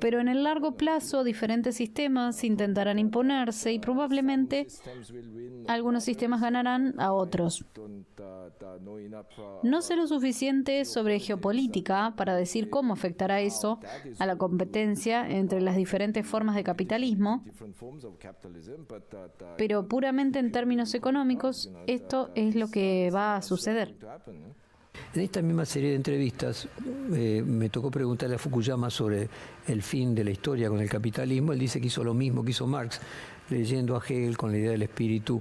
Pero en el largo plazo, diferentes sistemas intentarán imponerse y probablemente algunos sistemas ganarán a otros. No sé lo suficiente sobre geopolítica para decir cómo afectará eso a la competencia entre las diferentes formas de capitalismo, pero puramente en términos económicos, esto es lo que va a suceder.
En esta misma serie de entrevistas me tocó preguntarle a Fukuyama sobre el fin de la historia con el capitalismo. Él dice que hizo lo mismo que hizo Marx, leyendo a Hegel con la idea del espíritu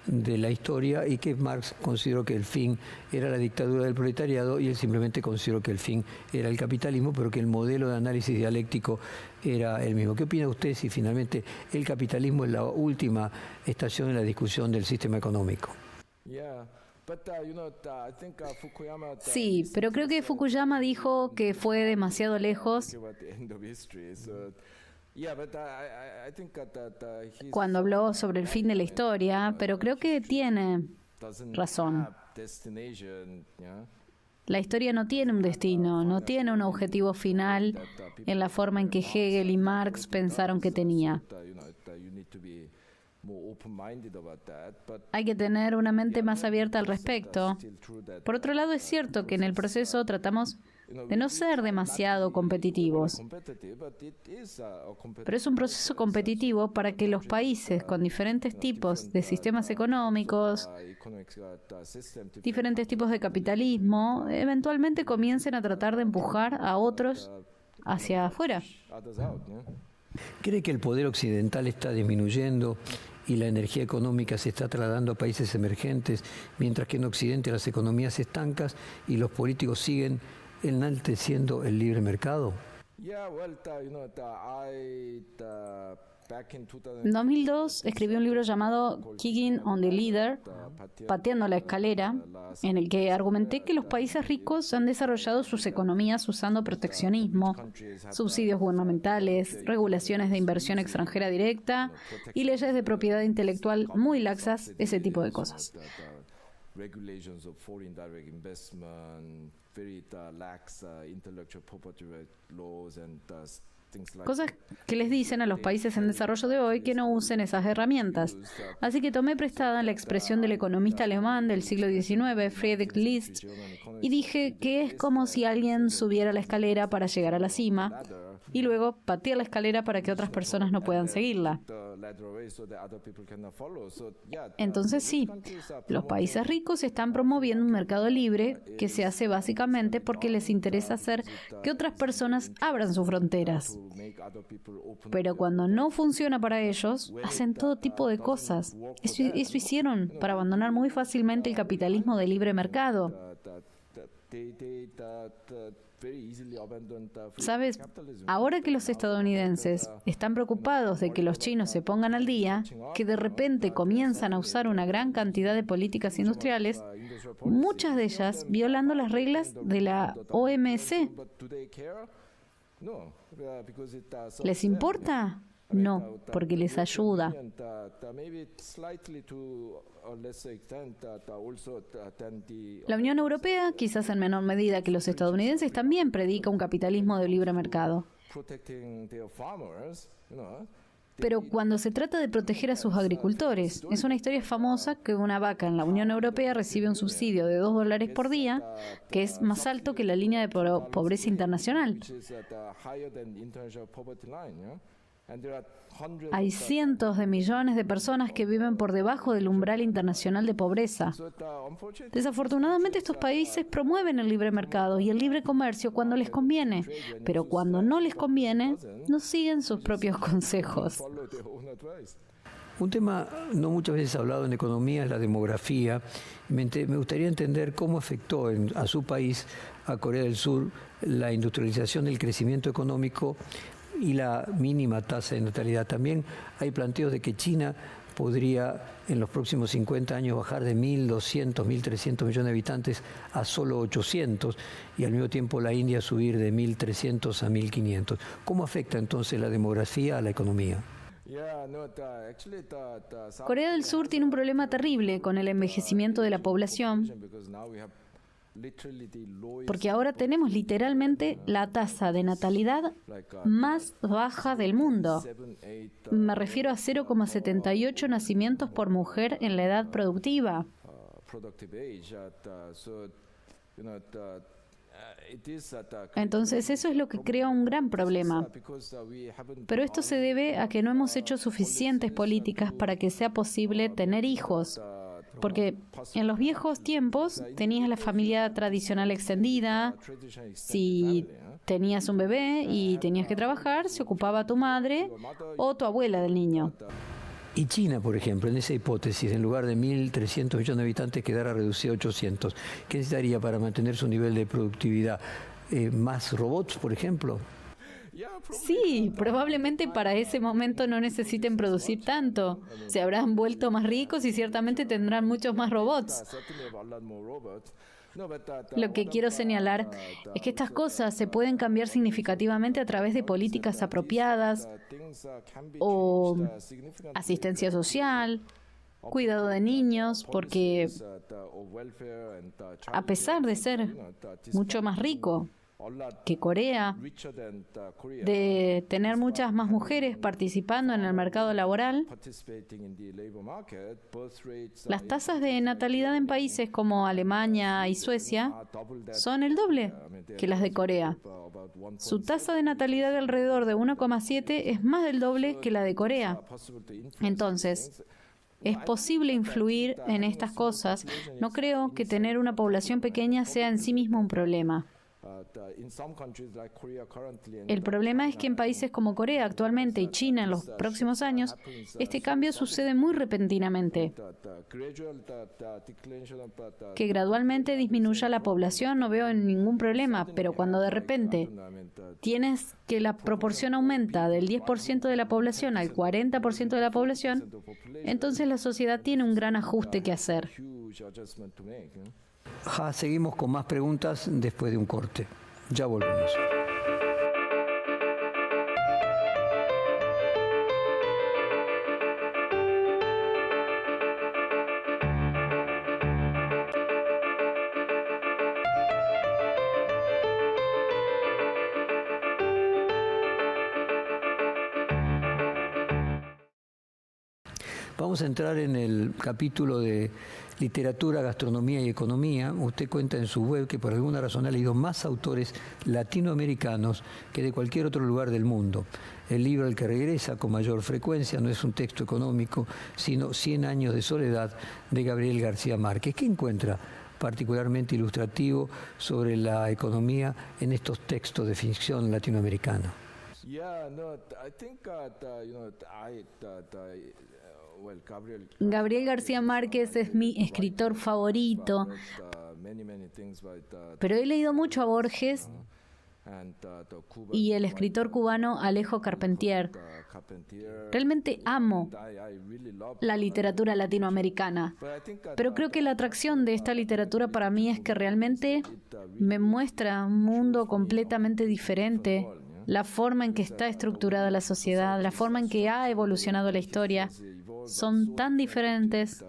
de la historia, y que Marx consideró que el fin era la dictadura del proletariado y él simplemente consideró que el fin era el capitalismo, pero que el modelo de análisis dialéctico era el mismo. ¿Qué opina usted si finalmente el capitalismo es la última estación en la discusión del sistema económico?
Sí, pero creo que Fukuyama dijo que fue demasiado lejos cuando habló sobre el fin de la historia, pero creo que tiene razón. La historia no tiene un destino, no tiene un objetivo final en la forma en que Hegel y Marx pensaron que tenía. Hay que tener una mente más abierta al respecto. Por otro lado, es cierto que en el proceso tratamos de no ser demasiado competitivos. Pero es un proceso competitivo para que los países con diferentes tipos de sistemas económicos, diferentes tipos de capitalismo, eventualmente comiencen a tratar de empujar a otros hacia afuera.
¿Cree que el poder occidental está disminuyendo y la energía económica se está trasladando a países emergentes, mientras que en Occidente las economías estancas y los políticos siguen enalteciendo el libre mercado?
En 2002 escribió un libro llamado Kicking on the Ladder, Pateando la escalera, en el que argumenté que los países ricos han desarrollado sus economías usando proteccionismo, subsidios gubernamentales, regulaciones de inversión extranjera directa y leyes de propiedad intelectual muy laxas, ese tipo de cosas.
Regulations of foreign direct investment, very lax intellectual property laws and things like
Cosas que les dicen a los países en desarrollo de hoy que no usen esas herramientas. Así que tomé prestada la expresión del economista alemán del siglo XIX, Friedrich List, y dije que es como si alguien subiera la escalera para llegar a la cima y luego patear la escalera para que otras personas no puedan seguirla. Entonces sí, los países ricos están promoviendo un mercado libre que se hace básicamente porque les interesa hacer que otras personas abran sus fronteras. Pero cuando no funciona para ellos, hacen todo tipo de cosas. Eso hicieron para abandonar muy fácilmente el capitalismo de libre mercado. ¿Sabes? Ahora que los estadounidenses están preocupados de que los chinos se pongan al día, que de repente comienzan a usar una gran cantidad de políticas industriales, muchas de ellas violando las reglas de la OMC. ¿Les importa? No, porque les ayuda. La Unión Europea, quizás en menor medida que los estadounidenses, también predica un capitalismo de libre mercado. Pero cuando se trata de proteger a sus agricultores, es una historia famosa que una vaca en la Unión Europea recibe un subsidio de $2 por día, que es más alto que la línea de pobreza internacional. Hay cientos de millones de personas que viven por debajo del umbral internacional de pobreza. Desafortunadamente, estos países promueven el libre mercado y el libre comercio cuando les conviene, pero cuando no les conviene, no siguen sus propios consejos.
Un tema no muchas veces hablado en economía es la demografía. Me gustaría entender cómo afectó a su país, a Corea del Sur, la industrialización del crecimiento económico y la mínima tasa de natalidad. También hay planteos de que China podría en los próximos 50 años bajar de 1.200, 1.300 millones de habitantes a solo 800 y al mismo tiempo la India subir de 1.300 a 1.500. ¿Cómo afecta entonces la demografía a la economía?
Corea del Sur tiene un problema terrible con el envejecimiento de la población, porque ahora tenemos literalmente la tasa de natalidad más baja del mundo. Me refiero a 0,78 nacimientos por mujer en la edad productiva. Entonces eso es lo que crea un gran problema. Pero esto se debe a que no hemos hecho suficientes políticas para que sea posible tener hijos. Porque en los viejos tiempos tenías la familia tradicional extendida. Si tenías un bebé y tenías que trabajar, se ocupaba tu madre o tu abuela del niño.
Y China, por ejemplo, en esa hipótesis, en lugar de 1.300 millones de habitantes, quedara reducido a 800. ¿Qué necesitaría para mantener su nivel de productividad? ¿Más robots, por ejemplo?
Sí, probablemente para ese momento no necesiten producir tanto. Se habrán vuelto más ricos y ciertamente tendrán muchos más robots. Lo que quiero señalar es que estas cosas se pueden cambiar significativamente a través de políticas apropiadas o asistencia social, cuidado de niños, porque a pesar de ser mucho más rico que Corea, de tener muchas más mujeres participando en el mercado laboral, las tasas de natalidad en países como Alemania y Suecia son el doble que las de Corea. Su tasa de natalidad de alrededor de 1,7 es más del doble que la de Corea. Entonces, es posible influir en estas cosas. No creo que tener una población pequeña sea en sí mismo un problema. El problema es que en países como Corea actualmente y China en los próximos años, este cambio sucede muy repentinamente. Que gradualmente disminuya la población no veo ningún problema, pero cuando de repente tienes que la proporción aumenta del 10% de la población al 40% de la población, entonces la sociedad tiene un gran ajuste que hacer.
Seguimos con más preguntas después de un corte. Ya volvemos. Vamos a entrar en el capítulo de literatura, gastronomía y economía. Usted cuenta en su web que por alguna razón ha leído más autores latinoamericanos que de cualquier otro lugar del mundo. El libro al que regresa con mayor frecuencia no es un texto económico, sino 100 años de soledad de Gabriel García Márquez. ¿Qué encuentra particularmente ilustrativo sobre la economía en estos textos de ficción latinoamericana?
Gabriel García Márquez es mi escritor favorito, pero he leído mucho a Borges y el escritor cubano Alejo Carpentier. Realmente amo la literatura latinoamericana, pero creo que la atracción de esta literatura para mí es que realmente me muestra un mundo completamente diferente. La forma en que está estructurada la sociedad, la forma en que ha evolucionado la historia, son tan diferentes.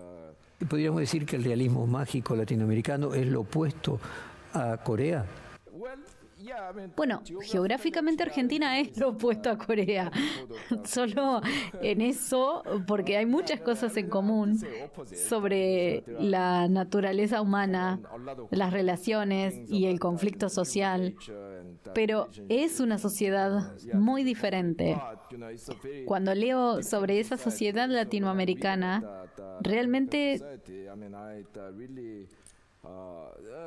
¿Podríamos decir que el realismo mágico latinoamericano es lo opuesto a Corea?
Bueno, geográficamente Argentina es lo opuesto a Corea. Solo en eso, porque hay muchas cosas en común sobre la naturaleza humana, las relaciones y el conflicto social. Pero es una sociedad muy diferente. Cuando leo sobre esa sociedad latinoamericana, realmente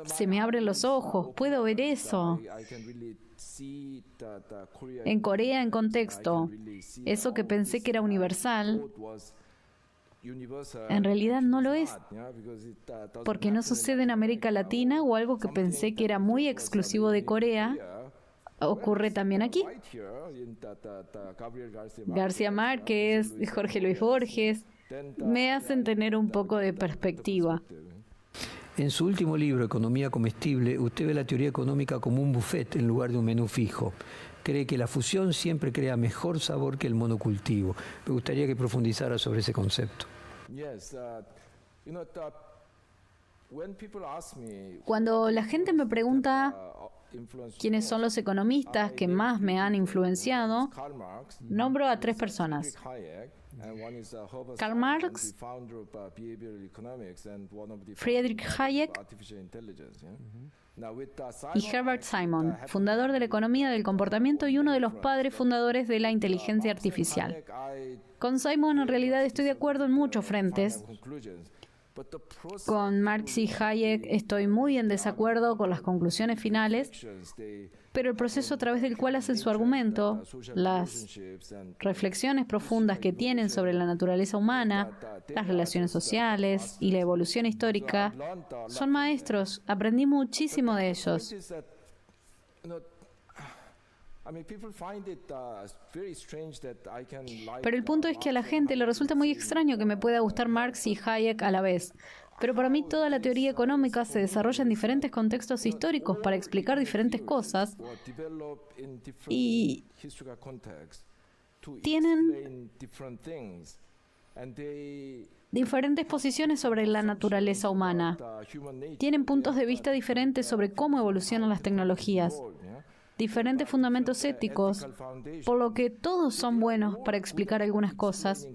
se me abren los ojos, puedo ver eso. En Corea, en contexto, eso que pensé que era universal, en realidad no lo es, porque no sucede en América Latina, o algo que pensé que era muy exclusivo de Corea, ocurre también aquí. García Márquez, Jorge Luis Borges, me hacen tener un poco de perspectiva.
En su último libro, Economía Comestible, usted ve la teoría económica como un buffet en lugar de un menú fijo. Cree que la fusión siempre crea mejor sabor que el monocultivo. Me gustaría que profundizara sobre ese concepto.
Cuando la gente me pregunta quiénes son los economistas que más me han influenciado, nombro a 3 personas. Karl Marx, Friedrich Hayek y Herbert Simon, fundador de la economía del comportamiento y uno de los padres fundadores de la inteligencia artificial. Con Simon en realidad estoy de acuerdo en muchos frentes. Con Marx y Hayek estoy muy en desacuerdo con las conclusiones finales, pero el proceso a través del cual hacen su argumento, las reflexiones profundas que tienen sobre la naturaleza humana, las relaciones sociales y la evolución histórica, son maestros. Aprendí muchísimo de ellos. Pero el punto es que a la gente le resulta muy extraño que me pueda gustar Marx y Hayek a la vez. Pero para mí toda la teoría económica se desarrolla en diferentes contextos históricos para explicar diferentes cosas y tienen diferentes posiciones sobre la naturaleza humana. Tienen puntos de vista diferentes sobre cómo evolucionan las tecnologías, diferentes fundamentos éticos, por lo que todos son buenos para explicar algunas cosas,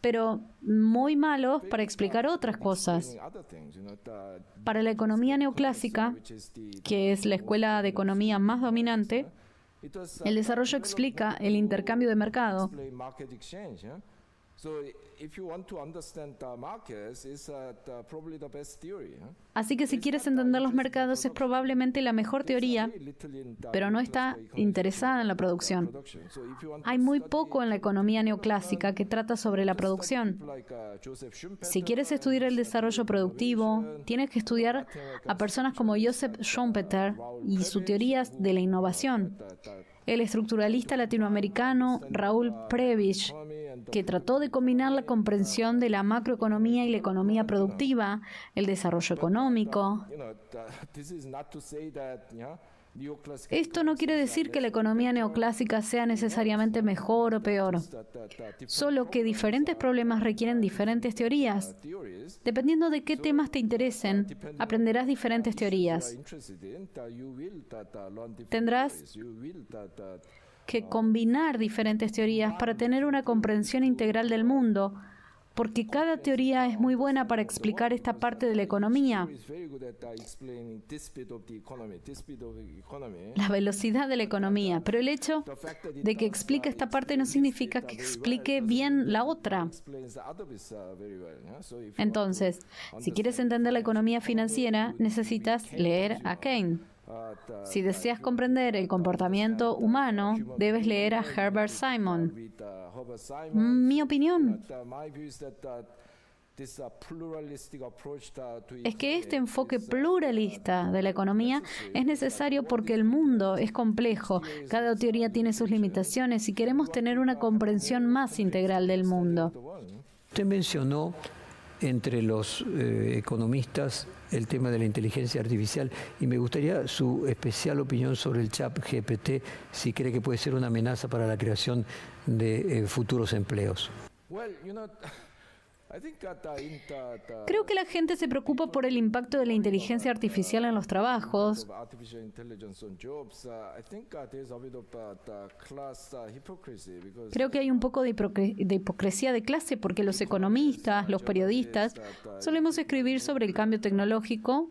pero muy malos para explicar otras cosas. Para la economía neoclásica, que es la escuela de economía más dominante, el desarrollo explica el intercambio de mercado. Así que si quieres entender los mercados es probablemente la mejor teoría, pero no está interesada en la producción. Hay muy poco en la economía neoclásica que trata sobre la producción. Si quieres estudiar el desarrollo productivo, tienes que estudiar a personas como Joseph Schumpeter y su teoría de la innovación. El estructuralista latinoamericano Raúl Prebisch, que trató de combinar la comprensión de la macroeconomía y la economía productiva, el desarrollo económico. Esto no quiere decir que la economía neoclásica sea necesariamente mejor o peor, solo que diferentes problemas requieren diferentes teorías. Dependiendo de qué temas te interesen, aprenderás diferentes teorías. Tendrás que combinar diferentes teorías para tener una comprensión integral del mundo, porque cada teoría es muy buena para explicar esta parte de la economía. La velocidad de la economía, pero el hecho de que explique esta parte no significa que explique bien la otra. Entonces, si quieres entender la economía financiera, necesitas leer a Keynes. Si deseas comprender el comportamiento humano, debes leer a Herbert Simon. Mi opinión es que este enfoque pluralista de la economía es necesario porque el mundo es complejo, cada teoría tiene sus limitaciones y queremos tener una comprensión más integral del mundo.
Usted mencionó entre los economistas el tema de la inteligencia artificial y me gustaría su especial opinión sobre el ChatGPT, si cree que puede ser una amenaza para la creación de futuros empleos.
Creo que la gente se preocupa por el impacto de la inteligencia artificial en los trabajos. Creo que hay un poco de hipocresía de clase porque los economistas, los periodistas, solemos escribir sobre el cambio tecnológico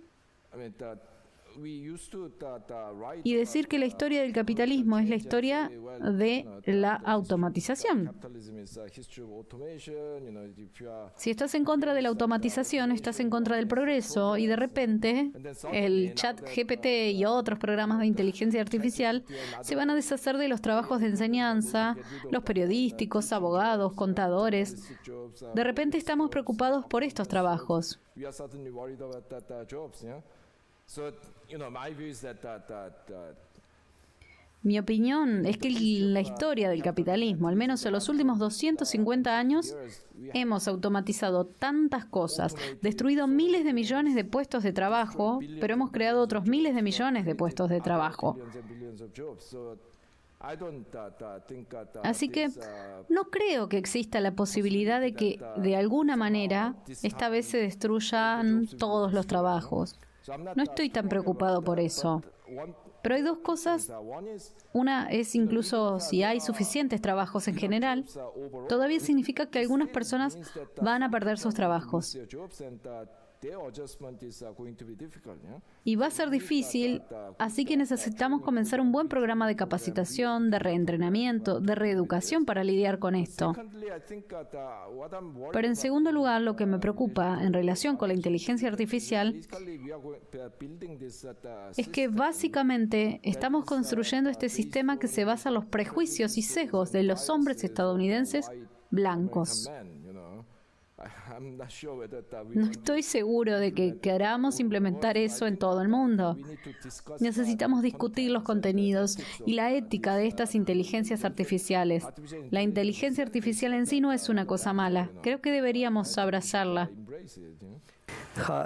y decir que la historia del capitalismo es la historia de la automatización. Si estás en contra de la automatización, estás en contra del progreso y de repente el ChatGPT y otros programas de inteligencia artificial se van a deshacer de los trabajos de enseñanza, los periodísticos, abogados, contadores. De repente estamos preocupados por estos trabajos. Mi opinión es que la historia del capitalismo, al menos en los últimos 250 años, hemos automatizado tantas cosas, destruido miles de millones de puestos de trabajo, pero hemos creado otros miles de millones de puestos de trabajo. Así que no creo que exista la posibilidad de que, de alguna manera, esta vez se destruyan todos los trabajos. No estoy tan preocupado por eso. Pero hay dos cosas. Una es incluso si hay suficientes trabajos en general, todavía significa que algunas personas van a perder sus trabajos. Y va a ser difícil, así que necesitamos comenzar un buen programa de capacitación, de reentrenamiento, de reeducación para lidiar con esto. Pero en segundo lugar, lo que me preocupa en relación con la inteligencia artificial es que básicamente estamos construyendo este sistema que se basa en los prejuicios y sesgos de los hombres estadounidenses blancos. No estoy seguro de que queramos implementar eso en todo el mundo. Necesitamos discutir los contenidos y la ética de estas inteligencias artificiales. La inteligencia artificial en sí no es una cosa mala. Creo que deberíamos abrazarla.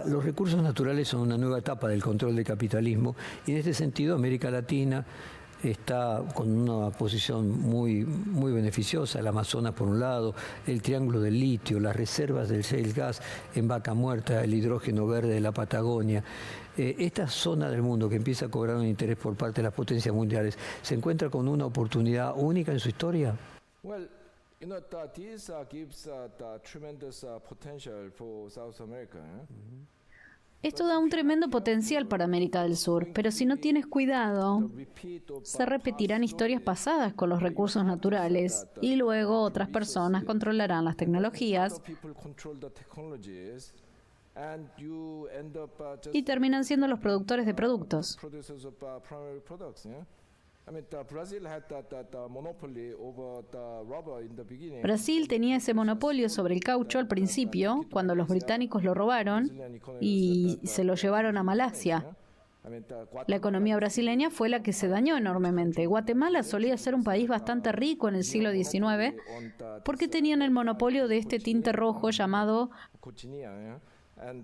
Los recursos naturales son una nueva etapa del control del capitalismo y en este sentido América Latina está con una posición muy beneficiosa, el Amazonas por un lado, el triángulo del litio, las reservas del shale gas en Vaca Muerta, el hidrógeno verde de la Patagonia. Esta zona del mundo que empieza a cobrar un interés por parte de las potencias mundiales, ¿se encuentra con una oportunidad única en su historia?
Esto da un tremendo potencial para América del Sur, pero si no tienes cuidado, se repetirán historias pasadas con los recursos naturales y luego otras personas controlarán las tecnologías y terminan siendo los productores de productos. Brasil tenía ese monopolio sobre el caucho al principio, cuando los británicos lo robaron y se lo llevaron a Malasia. La economía brasileña fue la que se dañó enormemente. Guatemala solía ser un país bastante rico en el siglo XIX porque tenían el monopolio de este tinte rojo llamado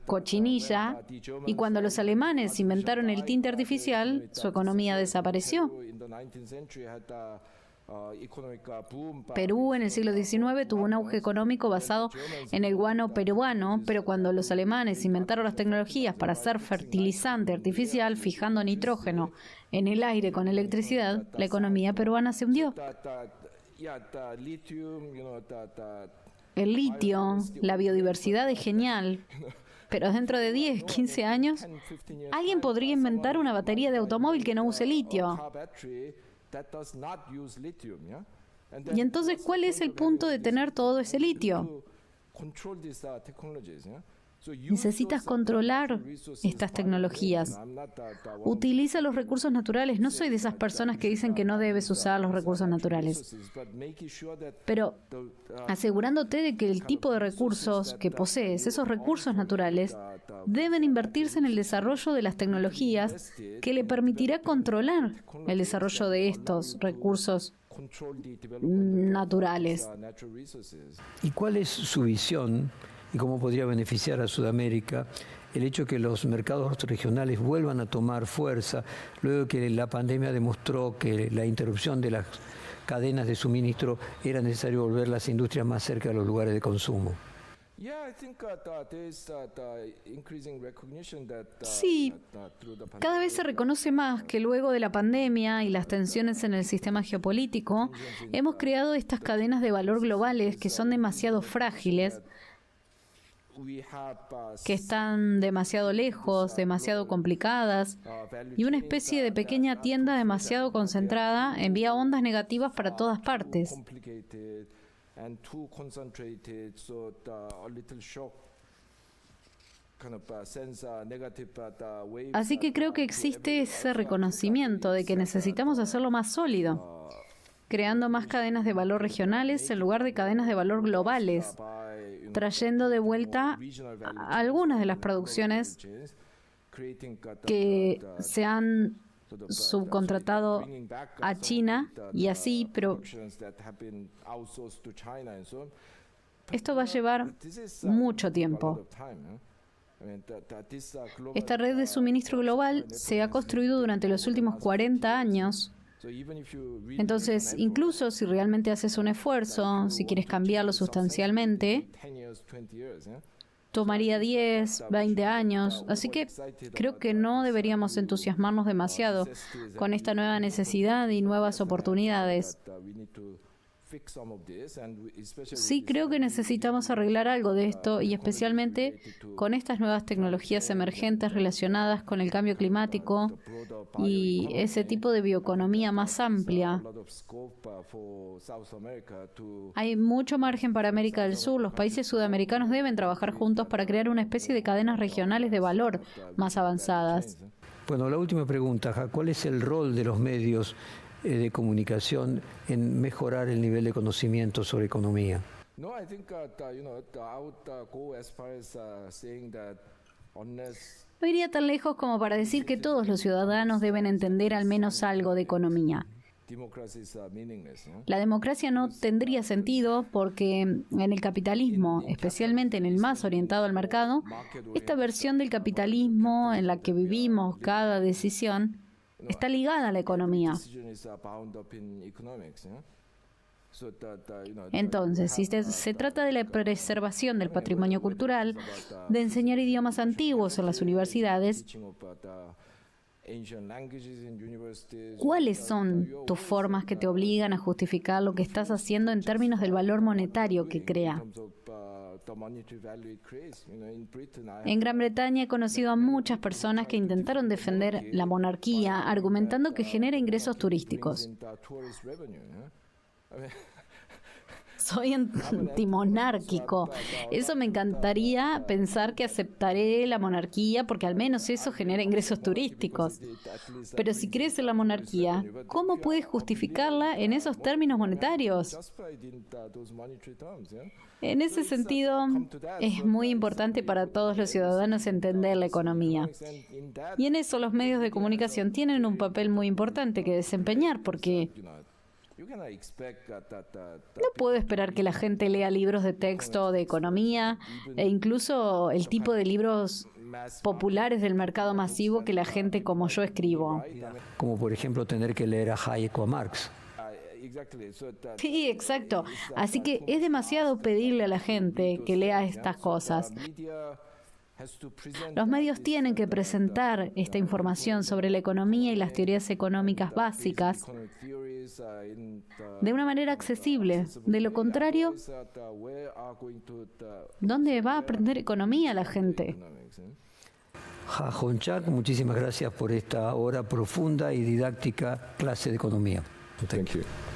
cochinilla, y cuando los alemanes inventaron el tinte artificial, su economía desapareció. Perú en el siglo XIX tuvo un auge económico basado en el guano peruano, pero cuando los alemanes inventaron las tecnologías para hacer fertilizante artificial fijando nitrógeno en el aire con electricidad, la economía peruana se hundió. El litio, la biodiversidad es genial, pero dentro de 10, 15 años, alguien podría inventar una batería de automóvil que no use litio. Y entonces, ¿cuál es el punto de tener todo ese litio? Necesitas controlar estas tecnologías. Utiliza los recursos naturales. No soy de esas personas que dicen que no debes usar los recursos naturales. Pero asegurándote de que el tipo de recursos que posees, esos recursos naturales, deben invertirse en el desarrollo de las tecnologías que le permitirá controlar el desarrollo de estos recursos naturales.
¿Y cuál es su visión y cómo podría beneficiar a Sudamérica el hecho que los mercados regionales vuelvan a tomar fuerza luego que la pandemia demostró que la interrupción de las cadenas de suministro era necesario volver las industrias más cerca de los lugares de consumo?
Sí, cada vez se reconoce más que luego de la pandemia y las tensiones en el sistema geopolítico, hemos creado estas cadenas de valor globales que son demasiado frágiles, que están demasiado lejos, demasiado complicadas, y una especie de pequeña tienda demasiado concentrada envía ondas negativas para todas partes. Así que creo que existe ese reconocimiento de que necesitamos hacerlo más sólido, creando más cadenas de valor regionales en lugar de cadenas de valor globales, trayendo de vuelta algunas de las producciones que se han subcontratado a China y así, pero esto va a llevar mucho tiempo. Esta red de suministro global se ha construido durante los últimos 40 años. Entonces, incluso si realmente haces un esfuerzo, si quieres cambiarlo sustancialmente, tomaría 10, 20 años. Así que creo que no deberíamos entusiasmarnos demasiado con esta nueva necesidad y nuevas oportunidades. Sí, creo que necesitamos arreglar algo de esto y especialmente con estas nuevas tecnologías emergentes relacionadas con el cambio climático y ese tipo de bioeconomía más amplia. Hay mucho margen para América del Sur. Los países sudamericanos deben trabajar juntos para crear una especie de cadenas regionales de valor más avanzadas.
Bueno, la última pregunta, ¿cuál es el rol de los medios de comunicación en mejorar el nivel de conocimiento sobre economía?
No iría tan lejos como para decir que todos los ciudadanos deben entender al menos algo de economía. La democracia no tendría sentido porque en el capitalismo, especialmente en el más orientado al mercado, esta versión del capitalismo en la que vivimos cada decisión está ligada a la economía. Entonces, si se trata de la preservación del patrimonio cultural, de enseñar idiomas antiguos en las universidades, ¿cuáles son tus formas que te obligan a justificar lo que estás haciendo en términos del valor monetario que crea? En Gran Bretaña he conocido a muchas personas que intentaron defender la monarquía argumentando que genera ingresos turísticos. Soy antimonárquico. Eso me encantaría pensar que aceptaré la monarquía porque al menos eso genera ingresos turísticos. Pero si crees en la monarquía, ¿cómo puedes justificarla en esos términos monetarios? En ese sentido, es muy importante para todos los ciudadanos entender la economía. Y en eso los medios de comunicación tienen un papel muy importante que desempeñar porque no puedo esperar que la gente lea libros de texto de economía e incluso el tipo de libros populares del mercado masivo que la gente como yo escribo.
Como por ejemplo tener que leer a Hayek o a Marx.
Sí, exacto. Así que es demasiado pedirle a la gente que lea estas cosas. Los medios tienen que presentar esta información sobre la economía y las teorías económicas básicas de una manera accesible. De lo contrario, ¿dónde va a aprender economía la gente?
Ha Hong-Chak, muchísimas gracias por esta hora profunda y didáctica clase de economía.
Thank you.